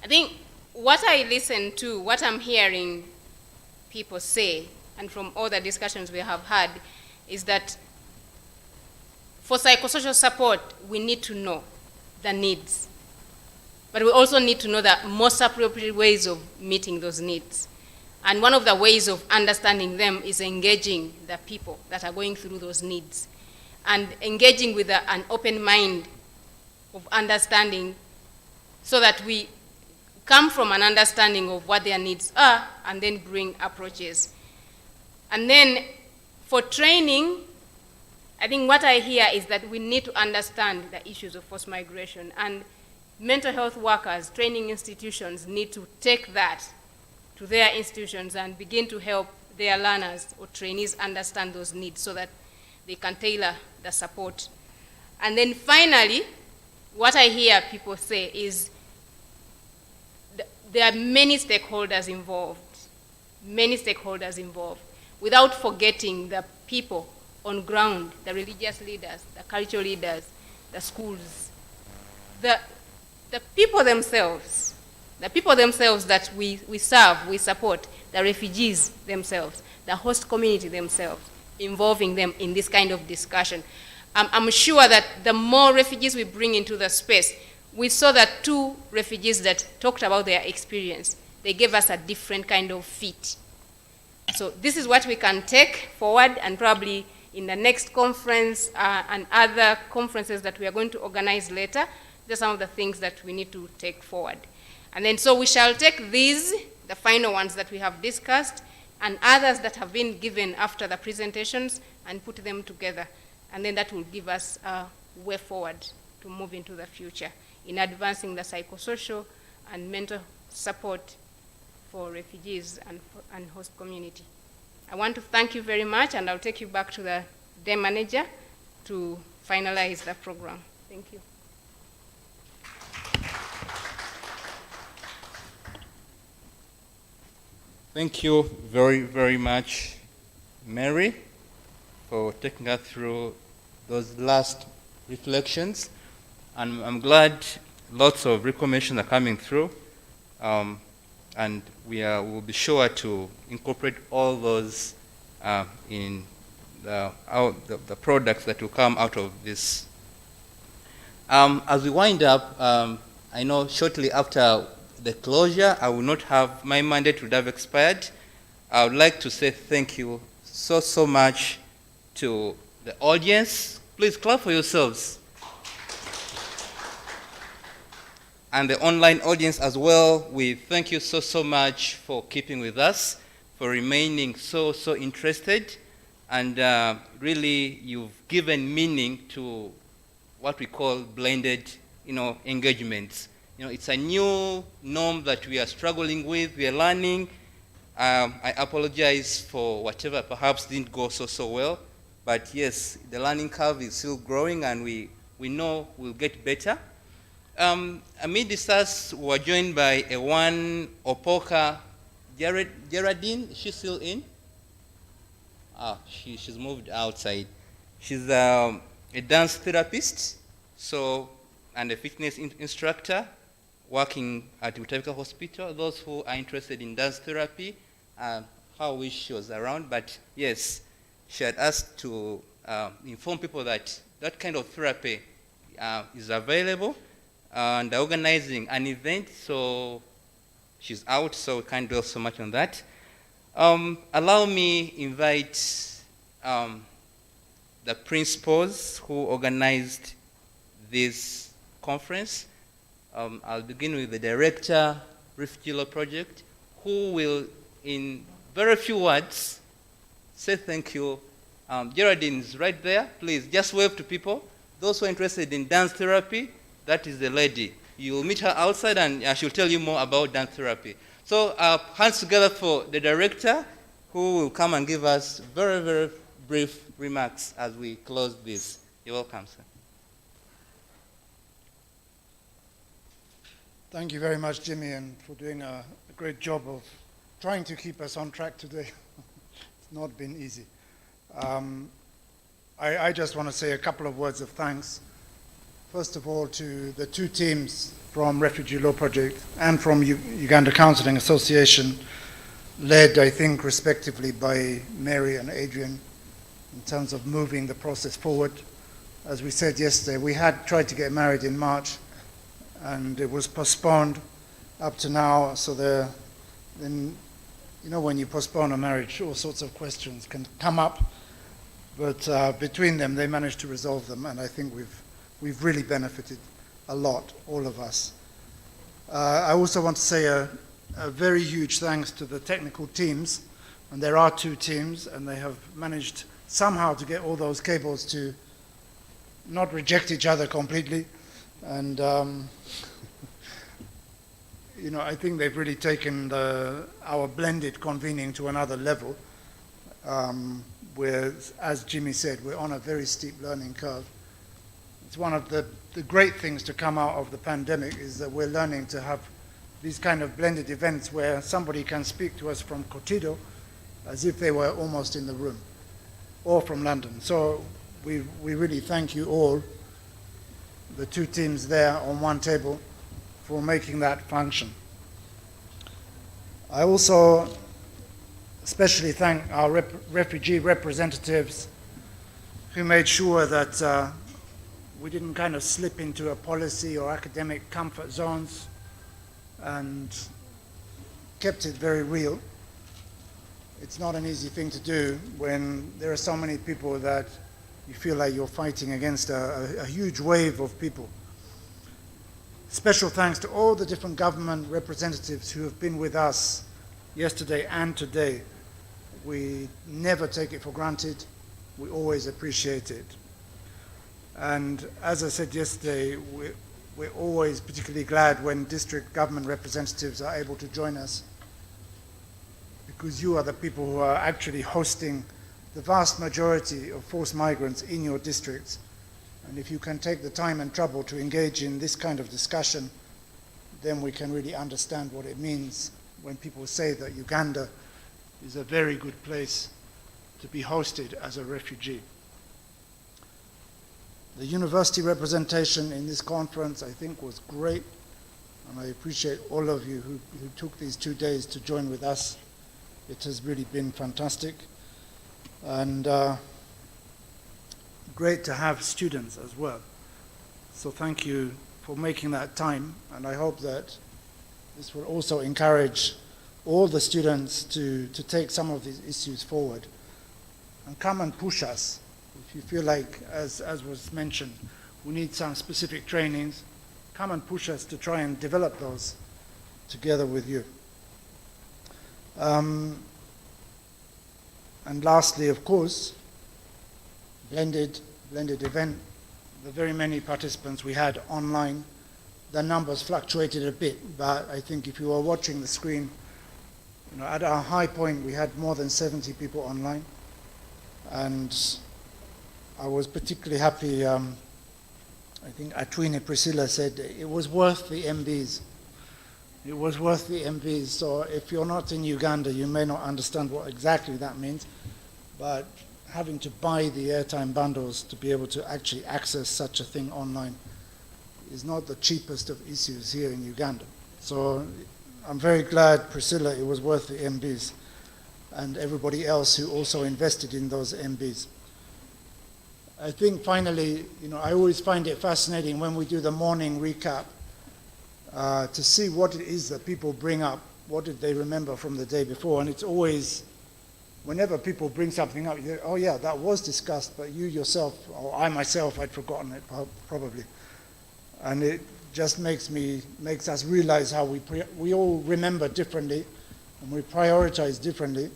I think what I listen to, what I'm hearing people say, and from all the discussions we have had, is that for psychosocial support, we need to know the needs. But we also need to know the most appropriate ways of meeting those needs. And one of the ways of understanding them is engaging the people that are going through those needs, and engaging with an open mind of understanding, so that we come from an understanding of what their needs are and then bring approaches. And then for training, I think what I hear is that we need to understand the issues of forced migration, and mental health workers, training institutions need to take that to their institutions and begin to help their learners or trainees understand those needs so that they can tailor the support. And then finally, what I hear people say is there are many stakeholders involved, without forgetting the people on ground, the religious leaders, the cultural leaders, the schools, the people themselves that we serve, we support, the refugees themselves, the host community themselves, involving them in this kind of discussion. I'm sure that the more refugees we bring into the space, we saw that 2 refugees that talked about their experience, they gave us a different kind of fit. So this is what we can take forward, and probably in the next conference and other conferences that we are going to organize later, these are some of the things that we need to take forward. And then so we shall take these, the final ones that we have discussed, and others that have been given after the presentations, and put them together. And then that will give us a way forward to move into the future in advancing the psychosocial and mental support for refugees and host community. I want to thank you very much, and I'll take you back to the day manager to finalize the program. Thank you. Thank you very, very much, Mary, for taking us through those last reflections. And I'm glad lots of recommendations are coming through. And we'll be sure to incorporate all those in the products that will come out of this. As we wind up, I know shortly after the closure, I will not have, my mandate would have expired. I would like to say thank you so much to the audience. Please clap for yourselves. And the online audience as well, we thank you so much for keeping with us, for remaining so interested, and really you've given meaning to what we call blended, engagements. It's a new norm that we are struggling with, we are learning. I apologize for whatever perhaps didn't go so well, but yes, the learning curve is still growing, and we we know will get better. Amidst us, we were joined by a one Opoka Geraldine. Is she still in? She's moved outside. She's a dance therapist, and a fitness instructor working at Utavika Hospital. Those who are interested in dance therapy, how wish she was around, but yes, she had asked to inform people that that kind of therapy is available, and organizing an event, so she's out, so we can't dwell so much on that. Allow me invite the principals who organized this conference. I'll begin with the director, Refugee Law Project, who will, in very few words, say thank you. Geraldine is right there. Please, just wave to people. Those who are interested in dance therapy, that is the lady. You'll meet her outside and she'll tell you more about dance therapy. So hands together for the director, who will come and give us very, very brief remarks as we close this. You're welcome, sir. Thank you very much, Jimmy, and for doing a great job of trying to keep us on track today. It's not been easy. I just want to say a couple of words of thanks. First of all, to the two teams from Refugee Law Project and from Uganda Counselling Association, led, I think, respectively by Mary and Adrian, in terms of moving the process forward. As we said yesterday, we had tried to get married in March, and it was postponed up to now. So then, you know, when you postpone a marriage, all sorts of questions can come up. But between them, they managed to resolve them, and I think we've really benefited a lot, all of us. I also want to say a very huge thanks to the technical teams, and there are two teams, and they have managed somehow to get all those cables to not reject each other completely. And you know, I think they've really taken our blended convening to another level, where, as Jimmy said, we're on a very steep learning curve. It's one of the great things to come out of the pandemic, is that we're learning to have these kind of blended events where somebody can speak to us from Kotido as if they were almost in the room, or from London. So we really thank you all, the two teams there on one table, for making that function. I also especially thank our refugee representatives who made sure that we didn't kind of slip into a policy or academic comfort zones, and kept it very real. It's not an easy thing to do when there are so many people that you feel like you're fighting against a huge wave of people. Special thanks to all the different government representatives who have been with us yesterday and today. We never take it for granted. We always appreciate it. And as I said yesterday, we're always particularly glad when district government representatives are able to join us, because you are the people who are actually hosting the vast majority of forced migrants in your districts. And if you can take the time and trouble to engage in this kind of discussion, then we can really understand what it means when people say that Uganda is a very good place to be hosted as a refugee. The university representation in this conference, I think, was great, and I appreciate all of you who took these 2 days to join with us. It has really been fantastic, and great to have students as well. So thank you for making that time, and I hope that this will also encourage all the students to take some of these issues forward and come and push us. If you feel like, as was mentioned, we need some specific trainings, come and push us to try and develop those together with you. And lastly, of course, blended event, the very many participants we had online. The numbers fluctuated a bit, but I think if you were watching the screen, you know, at our high point we had more than 70 people online, and I was particularly happy I think Atwine Priscilla said it was worth the MBs. It was worth the MBs. So if you're not in Uganda, you may not understand what exactly that means. But having to buy the airtime bundles to be able to actually access such a thing online is not the cheapest of issues here in Uganda. So I'm very glad, Priscilla, it was worth the MBs and everybody else who also invested in those MBs. I think finally, I always find it fascinating when we do the morning recap to see what it is that people bring up, what did they remember from the day before, and it's always, whenever people bring something up, you think, oh yeah, that was discussed, but you yourself, or I myself, I'd forgotten it probably. And it just makes us realize how we all remember differently, and we prioritize differently,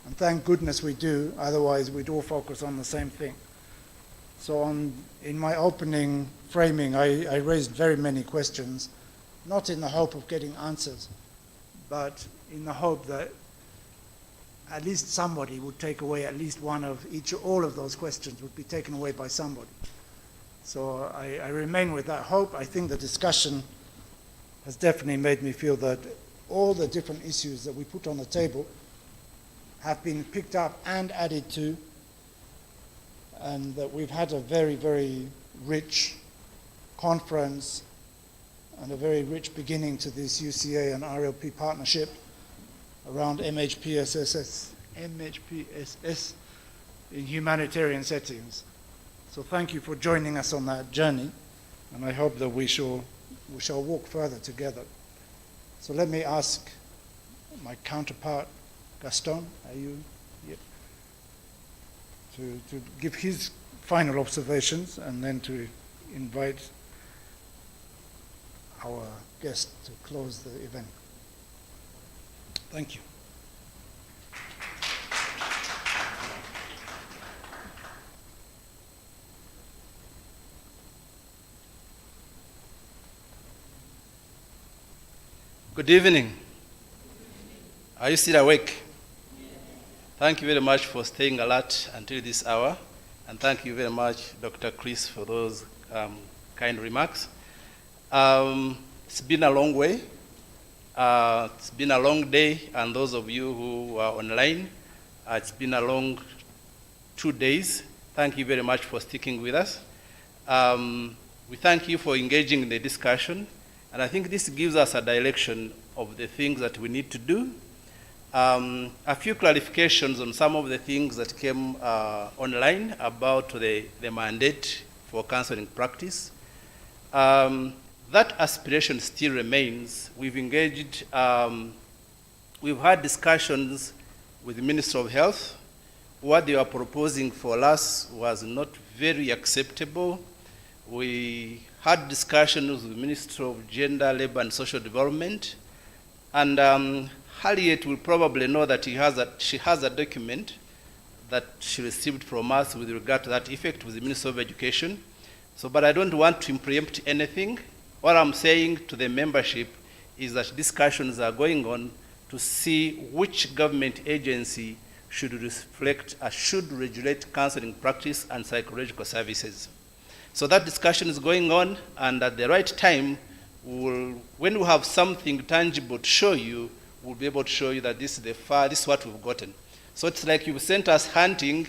and thank goodness we do, otherwise we'd all focus on the same thing. So in my opening framing, I raised very many questions, not in the hope of getting answers, but in the hope that at least somebody would take away at least one of all of those questions would be taken away by somebody. So I remain with that hope. I think the discussion has definitely made me feel that all the different issues that we put on the table have been picked up and added to, and that we've had a very, very rich conference and a very rich beginning to this UCA and RLP partnership around MHPSS in humanitarian settings. So thank you for joining us on that journey, and I hope that we shall walk further together. So let me ask my counterpart, Gaston, are you here? To give his final observations and then to invite our guest to close the event. Thank you. Good evening. Are you still awake? Thank you very much for staying alert until this hour, and thank you very much, Dr. Chris, for those kind remarks. It's been a long way. It's been a long day, and those of you who are online, it's been a long 2 days. Thank you very much for sticking with us. We thank you for engaging in the discussion, and I think this gives us a direction of the things that we need to do. A few clarifications on some of the things that came online about the mandate for counseling practice. That aspiration still remains. We've engaged, we've had discussions with the Minister of Health. What they were proposing for us was not very acceptable. We had discussions with the Minister of Gender, Labor and Social Development, and Harriet will probably know that she has a document that she received from us with regard to that effect with the Minister of Education. So, but I don't want to preempt anything. What I'm saying to the membership is that discussions are going on to see which government agency should reflect or should regulate counseling practice and psychological services. So that discussion is going on, and at the right time, when we have something tangible to show you, we'll be able to show you that this is what we've gotten. So it's like you've sent us hunting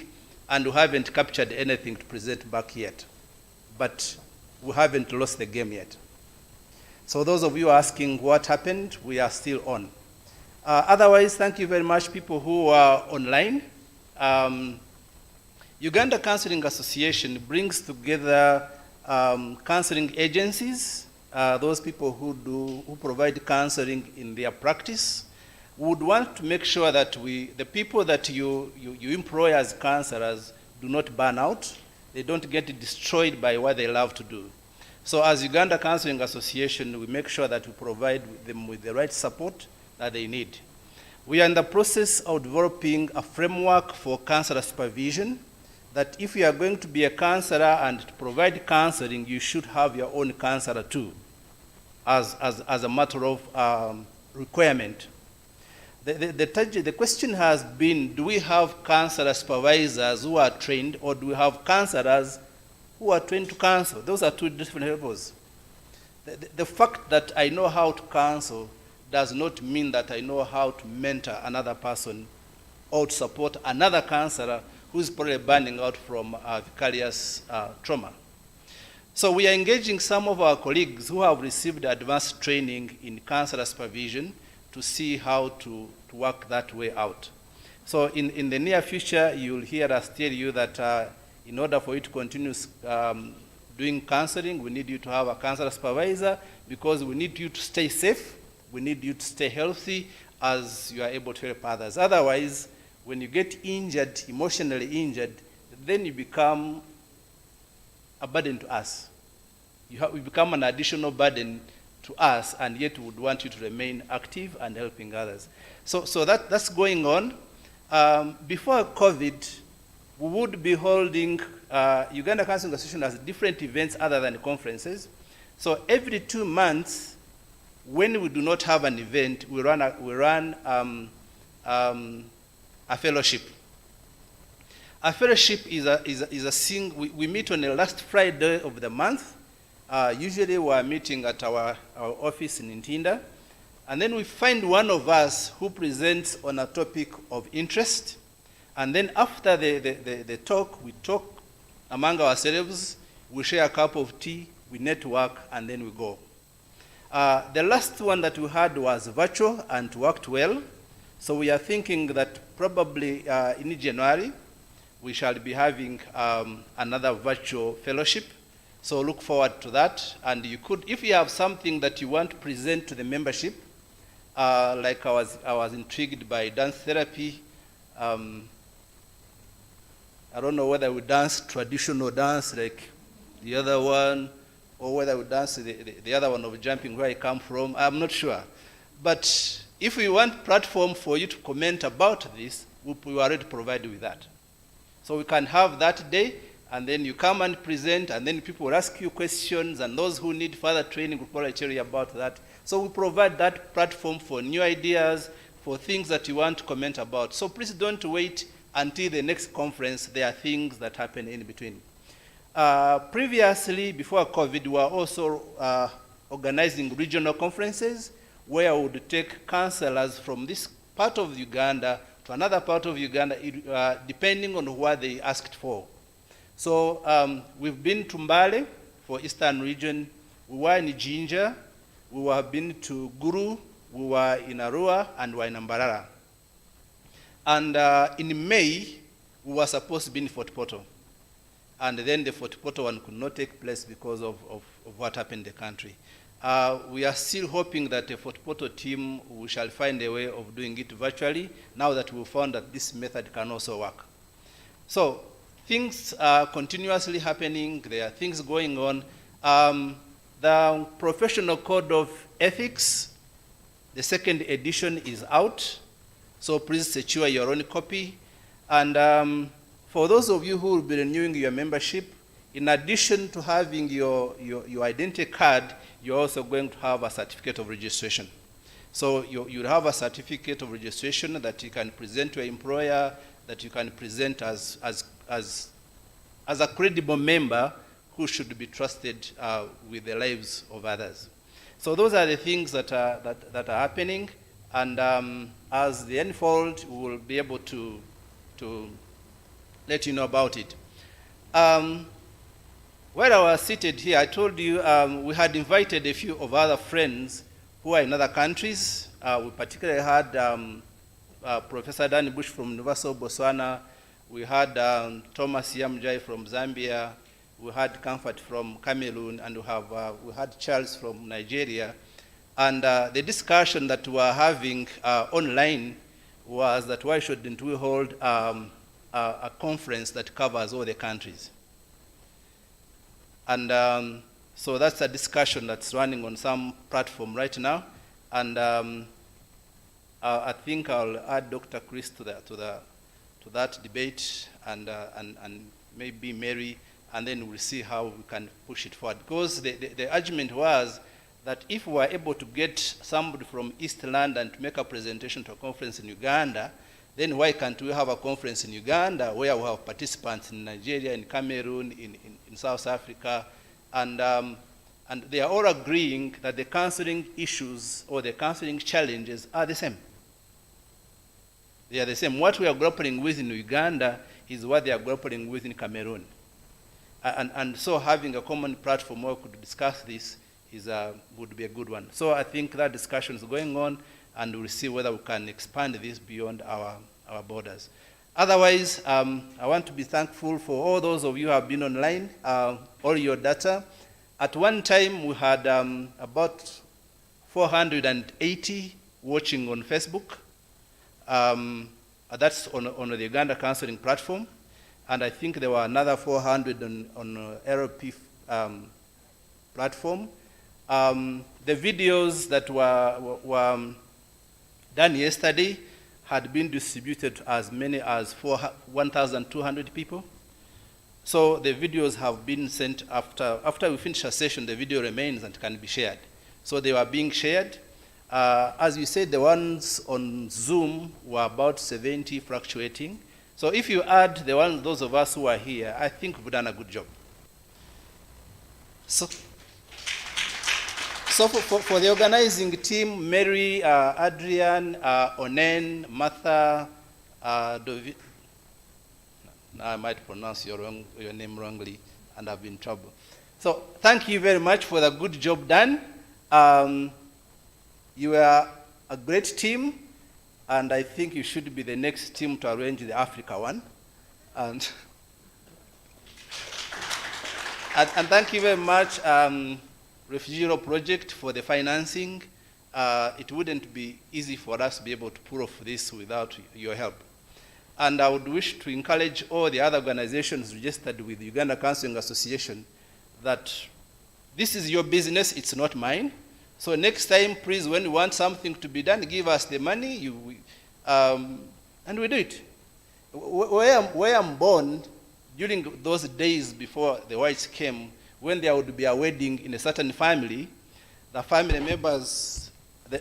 and we haven't captured anything to present back yet. But we haven't lost the game yet. So those of you asking what happened, we are still on. Otherwise, thank you very much, people who are online. Uganda Counseling Association brings together counseling agencies, those people who provide counseling in their practice. We would want to make sure that the people that you employ as counselors do not burn out. They don't get destroyed by what they love to do. So as Uganda Counseling Association, we make sure that we provide them with the right support that they need. We are in the process of developing a framework for counselor supervision, that if you are going to be a counselor and to provide counseling, you should have your own counselor too, as a matter of requirement. The question has been, do we have counselor supervisors who are trained, or do we have counselors who are trained to counsel. Those are two different levels. The fact that I know how to counsel does not mean that I know how to mentor another person or to support another counselor who's probably burning out from vicarious trauma. So we are engaging some of our colleagues who have received advanced training in counselor supervision to see how to work that way out. So in the near future, you'll hear us tell you that in order for you to continue doing counseling, we need you to have a counselor supervisor because we need you to stay safe, we need you to stay healthy as you are able to help others. Otherwise, when you get injured, emotionally injured, then you become a burden to us. You become an additional burden to us, and yet we would want you to remain active and helping others. So that's going on. Before COVID, we would be holding, Uganda Counseling Association has different events other than conferences. So every 2 months, when we do not have an event, we run a fellowship. A fellowship is a thing, we meet on the last Friday of the month. Usually we are meeting at our office in Ntinda. And then we find one of us who presents on a topic of interest. And then after the talk, we talk among ourselves, we share a cup of tea, we network, and then we go. The last one that we had was virtual and worked well. So we are thinking that probably in January, we shall be having another virtual fellowship. So look forward to that. And you could, if you have something that you want to present to the membership, like I was intrigued by dance therapy. I don't know whether we dance traditional dance like the other one, or whether we dance the other one of jumping where I come from. I'm not sure. But if we want platform for you to comment about this, we already provide you with that. So we can have that day, and then you come and present, and then people will ask you questions, and those who need further training will probably tell you about that. So we provide that platform for new ideas, for things that you want to comment about. So please don't wait until the next conference. There are things that happen in between. Previously, before COVID, we were also organizing regional conferences where we would take counselors from this part of Uganda to another part of Uganda, depending on what they asked for. So we've been to Mbale for Eastern region, we were in Jinja, we have been to Guru, we were in Arua, and we were in Ambarara. And in May, we were supposed to be in Fort Portal. And then the Fort Portal one could not take place because of what happened in the country. We are still hoping that the Fort Portal team, we shall find a way of doing it virtually, now that we found that this method can also work. So things are continuously happening, there are things going on. The Professional Code of Ethics, the 2nd edition is out, so please secure your own copy. And for those of you who will be renewing your membership, in addition to having your identity card, you're also going to have a certificate of registration. So you'll have a certificate of registration that you can present to your employer, that you can present as a credible member who should be trusted with the lives of others. So those are the things that are happening, and as they unfold, we will be able to let you know about it. While I was seated here, I told you we had invited a few of other friends who are in other countries. We particularly had Professor Danny Bush from Universal Botswana. We had Thomas Yamjai from Zambia. We had Comfort from Cameroon, and we had Charles from Nigeria. And the discussion that we were having online was that why shouldn't we hold a conference that covers all the countries? And so that's a discussion that's running on some platform right now. And I think I'll add Dr. Chris to that debate, and maybe Mary, and then we'll see how we can push it forward. Because the argument was that if we were able to get somebody from East London to make a presentation to a conference in Uganda, then why can't we have a conference in Uganda where we have participants in Nigeria, in Cameroon, in South Africa, and they are all agreeing that the counseling issues or the counseling challenges are the same. They are the same. What we are grappling with in Uganda is what they are grappling with in Cameroon. And so having a common platform where we could discuss this would be a good one. So I think that discussion is going on, and we'll see whether we can expand this beyond our borders. Otherwise, I want to be thankful for all those of you who have been online, all your data. At one time, we had about 480 watching on Facebook. That's on the Uganda Counseling platform. And I think there were another 400 on LP platform. The videos that were done yesterday had been distributed to as many as 1,200 people. So the videos have been sent after we finish a session, the video remains and can be shared. So they were being shared. As you said, the ones on Zoom were about 70 fluctuating. So if you add those of us who are here, I think we've done a good job. So for the organizing team, Mary, Adrian, Onen, Martha, Dovi, I might pronounce your name wrongly and I've been in trouble. So thank you very much for the good job done. You are a great team, and I think you should be the next team to arrange the Africa one. And thank you very much, Refugee Law Project, for the financing. It wouldn't be easy for us to be able to pull off this without your help. And I would wish to encourage all the other organizations registered with the Uganda Counseling Association that this is your business, it's not mine. So next time, please, when you want something to be done, give us the money, and we do it. Where I'm born, during those days before the whites came, when there would be a wedding in a certain family, the family members,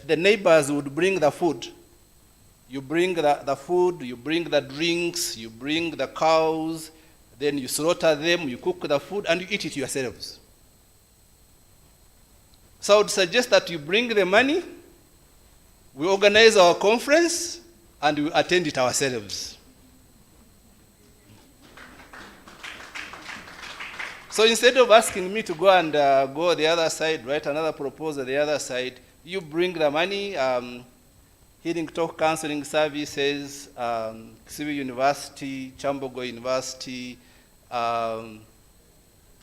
the neighbors would bring the food. You bring the food, you bring the drinks, you bring the cows, then you slaughter them, you cook the food, and you eat it yourselves. So I would suggest that you bring the money, we organize our conference, and we attend it ourselves. So instead of asking me to go and go the other side, write another proposal the other side, you bring the money, Healing Talk Counseling Services, Kisubi University, Chambogo University,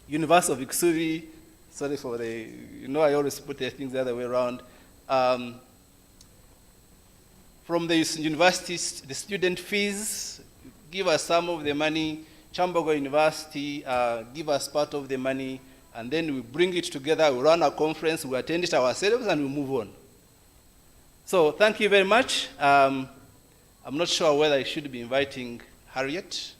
University of Kisubi, sorry for the, I always put the things the other way around. From the universities, the student fees, give us some of the money. Chambogo University, give us part of the money, and then we bring it together, we run a conference, we attend it ourselves, and we move on. So thank you very much. I'm not sure whether I should be inviting Harriet.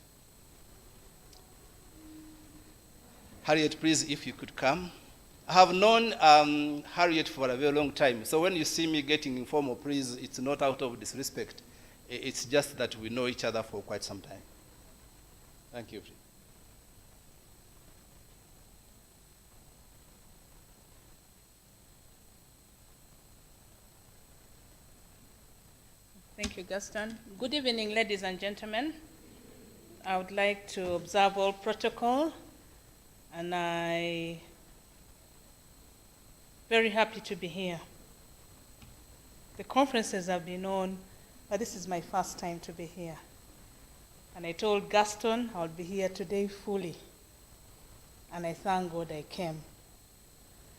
Harriet, please, if you could come. I have known Harriet for a very long time. So when you see me getting informal, please, it's not out of disrespect. It's just that we know each other for quite some time. Thank you. Thank you, Gaston. Good evening, ladies and gentlemen. I would like to observe all protocol, and I'm very happy to be here. The conferences have been on, but this is my first time to be here. And I told Gaston I'll be here today fully, and I thank God I came.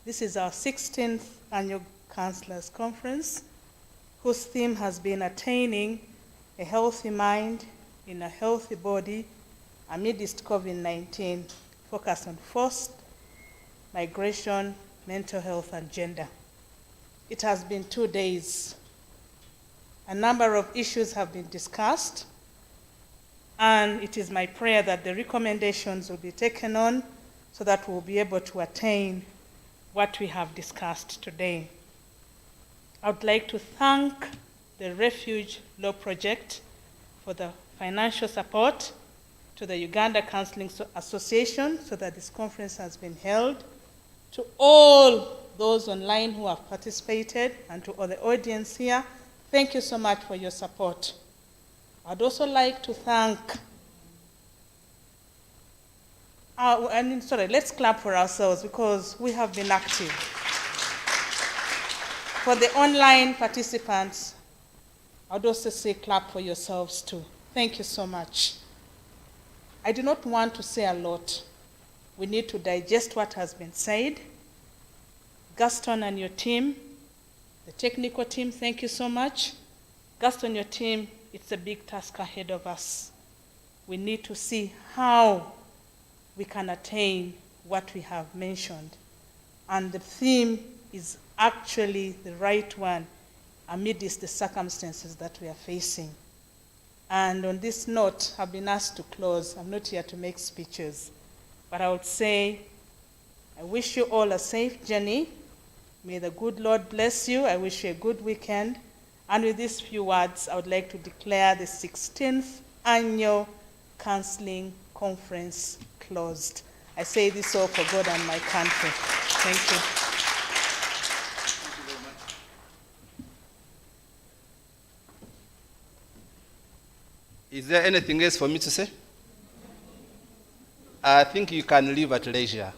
This is our 16th Annual Counsellors Conference, whose theme has been attaining a healthy mind in a healthy body amidst COVID-19, focused on forced migration, mental health, and gender. It has been 2 days. A number of issues have been discussed, and it is my prayer that the recommendations will be taken on so that we'll be able to attain what we have discussed today. I would like to thank the Refuge Law Project for the financial support to the Uganda Counseling Association so that this conference has been held, to all those online who have participated, and to all the audience here. Thank you so much for your support. I'd also like to thank let's clap for ourselves because we have been active. For the online participants, I'd also say clap for yourselves too. Thank you so much. I do not want to say a lot. We need to digest what has been said. Gaston and your team, the technical team, thank you so much. Gaston, your team, it's a big task ahead of us. We need to see how we can attain what we have mentioned. And the theme is actually the right one amidst the circumstances that we are facing. And on this note, I've been asked to close. I'm not here to make speeches, but I would say, I wish you all a safe journey. May the good Lord bless you. I wish you a good weekend. And with these few words, I would like to declare the 16th Annual Counseling Conference closed. I say this all for God and my country. Thank you. Thank you very much. Is there anything else for me to say? I think you can leave at leisure.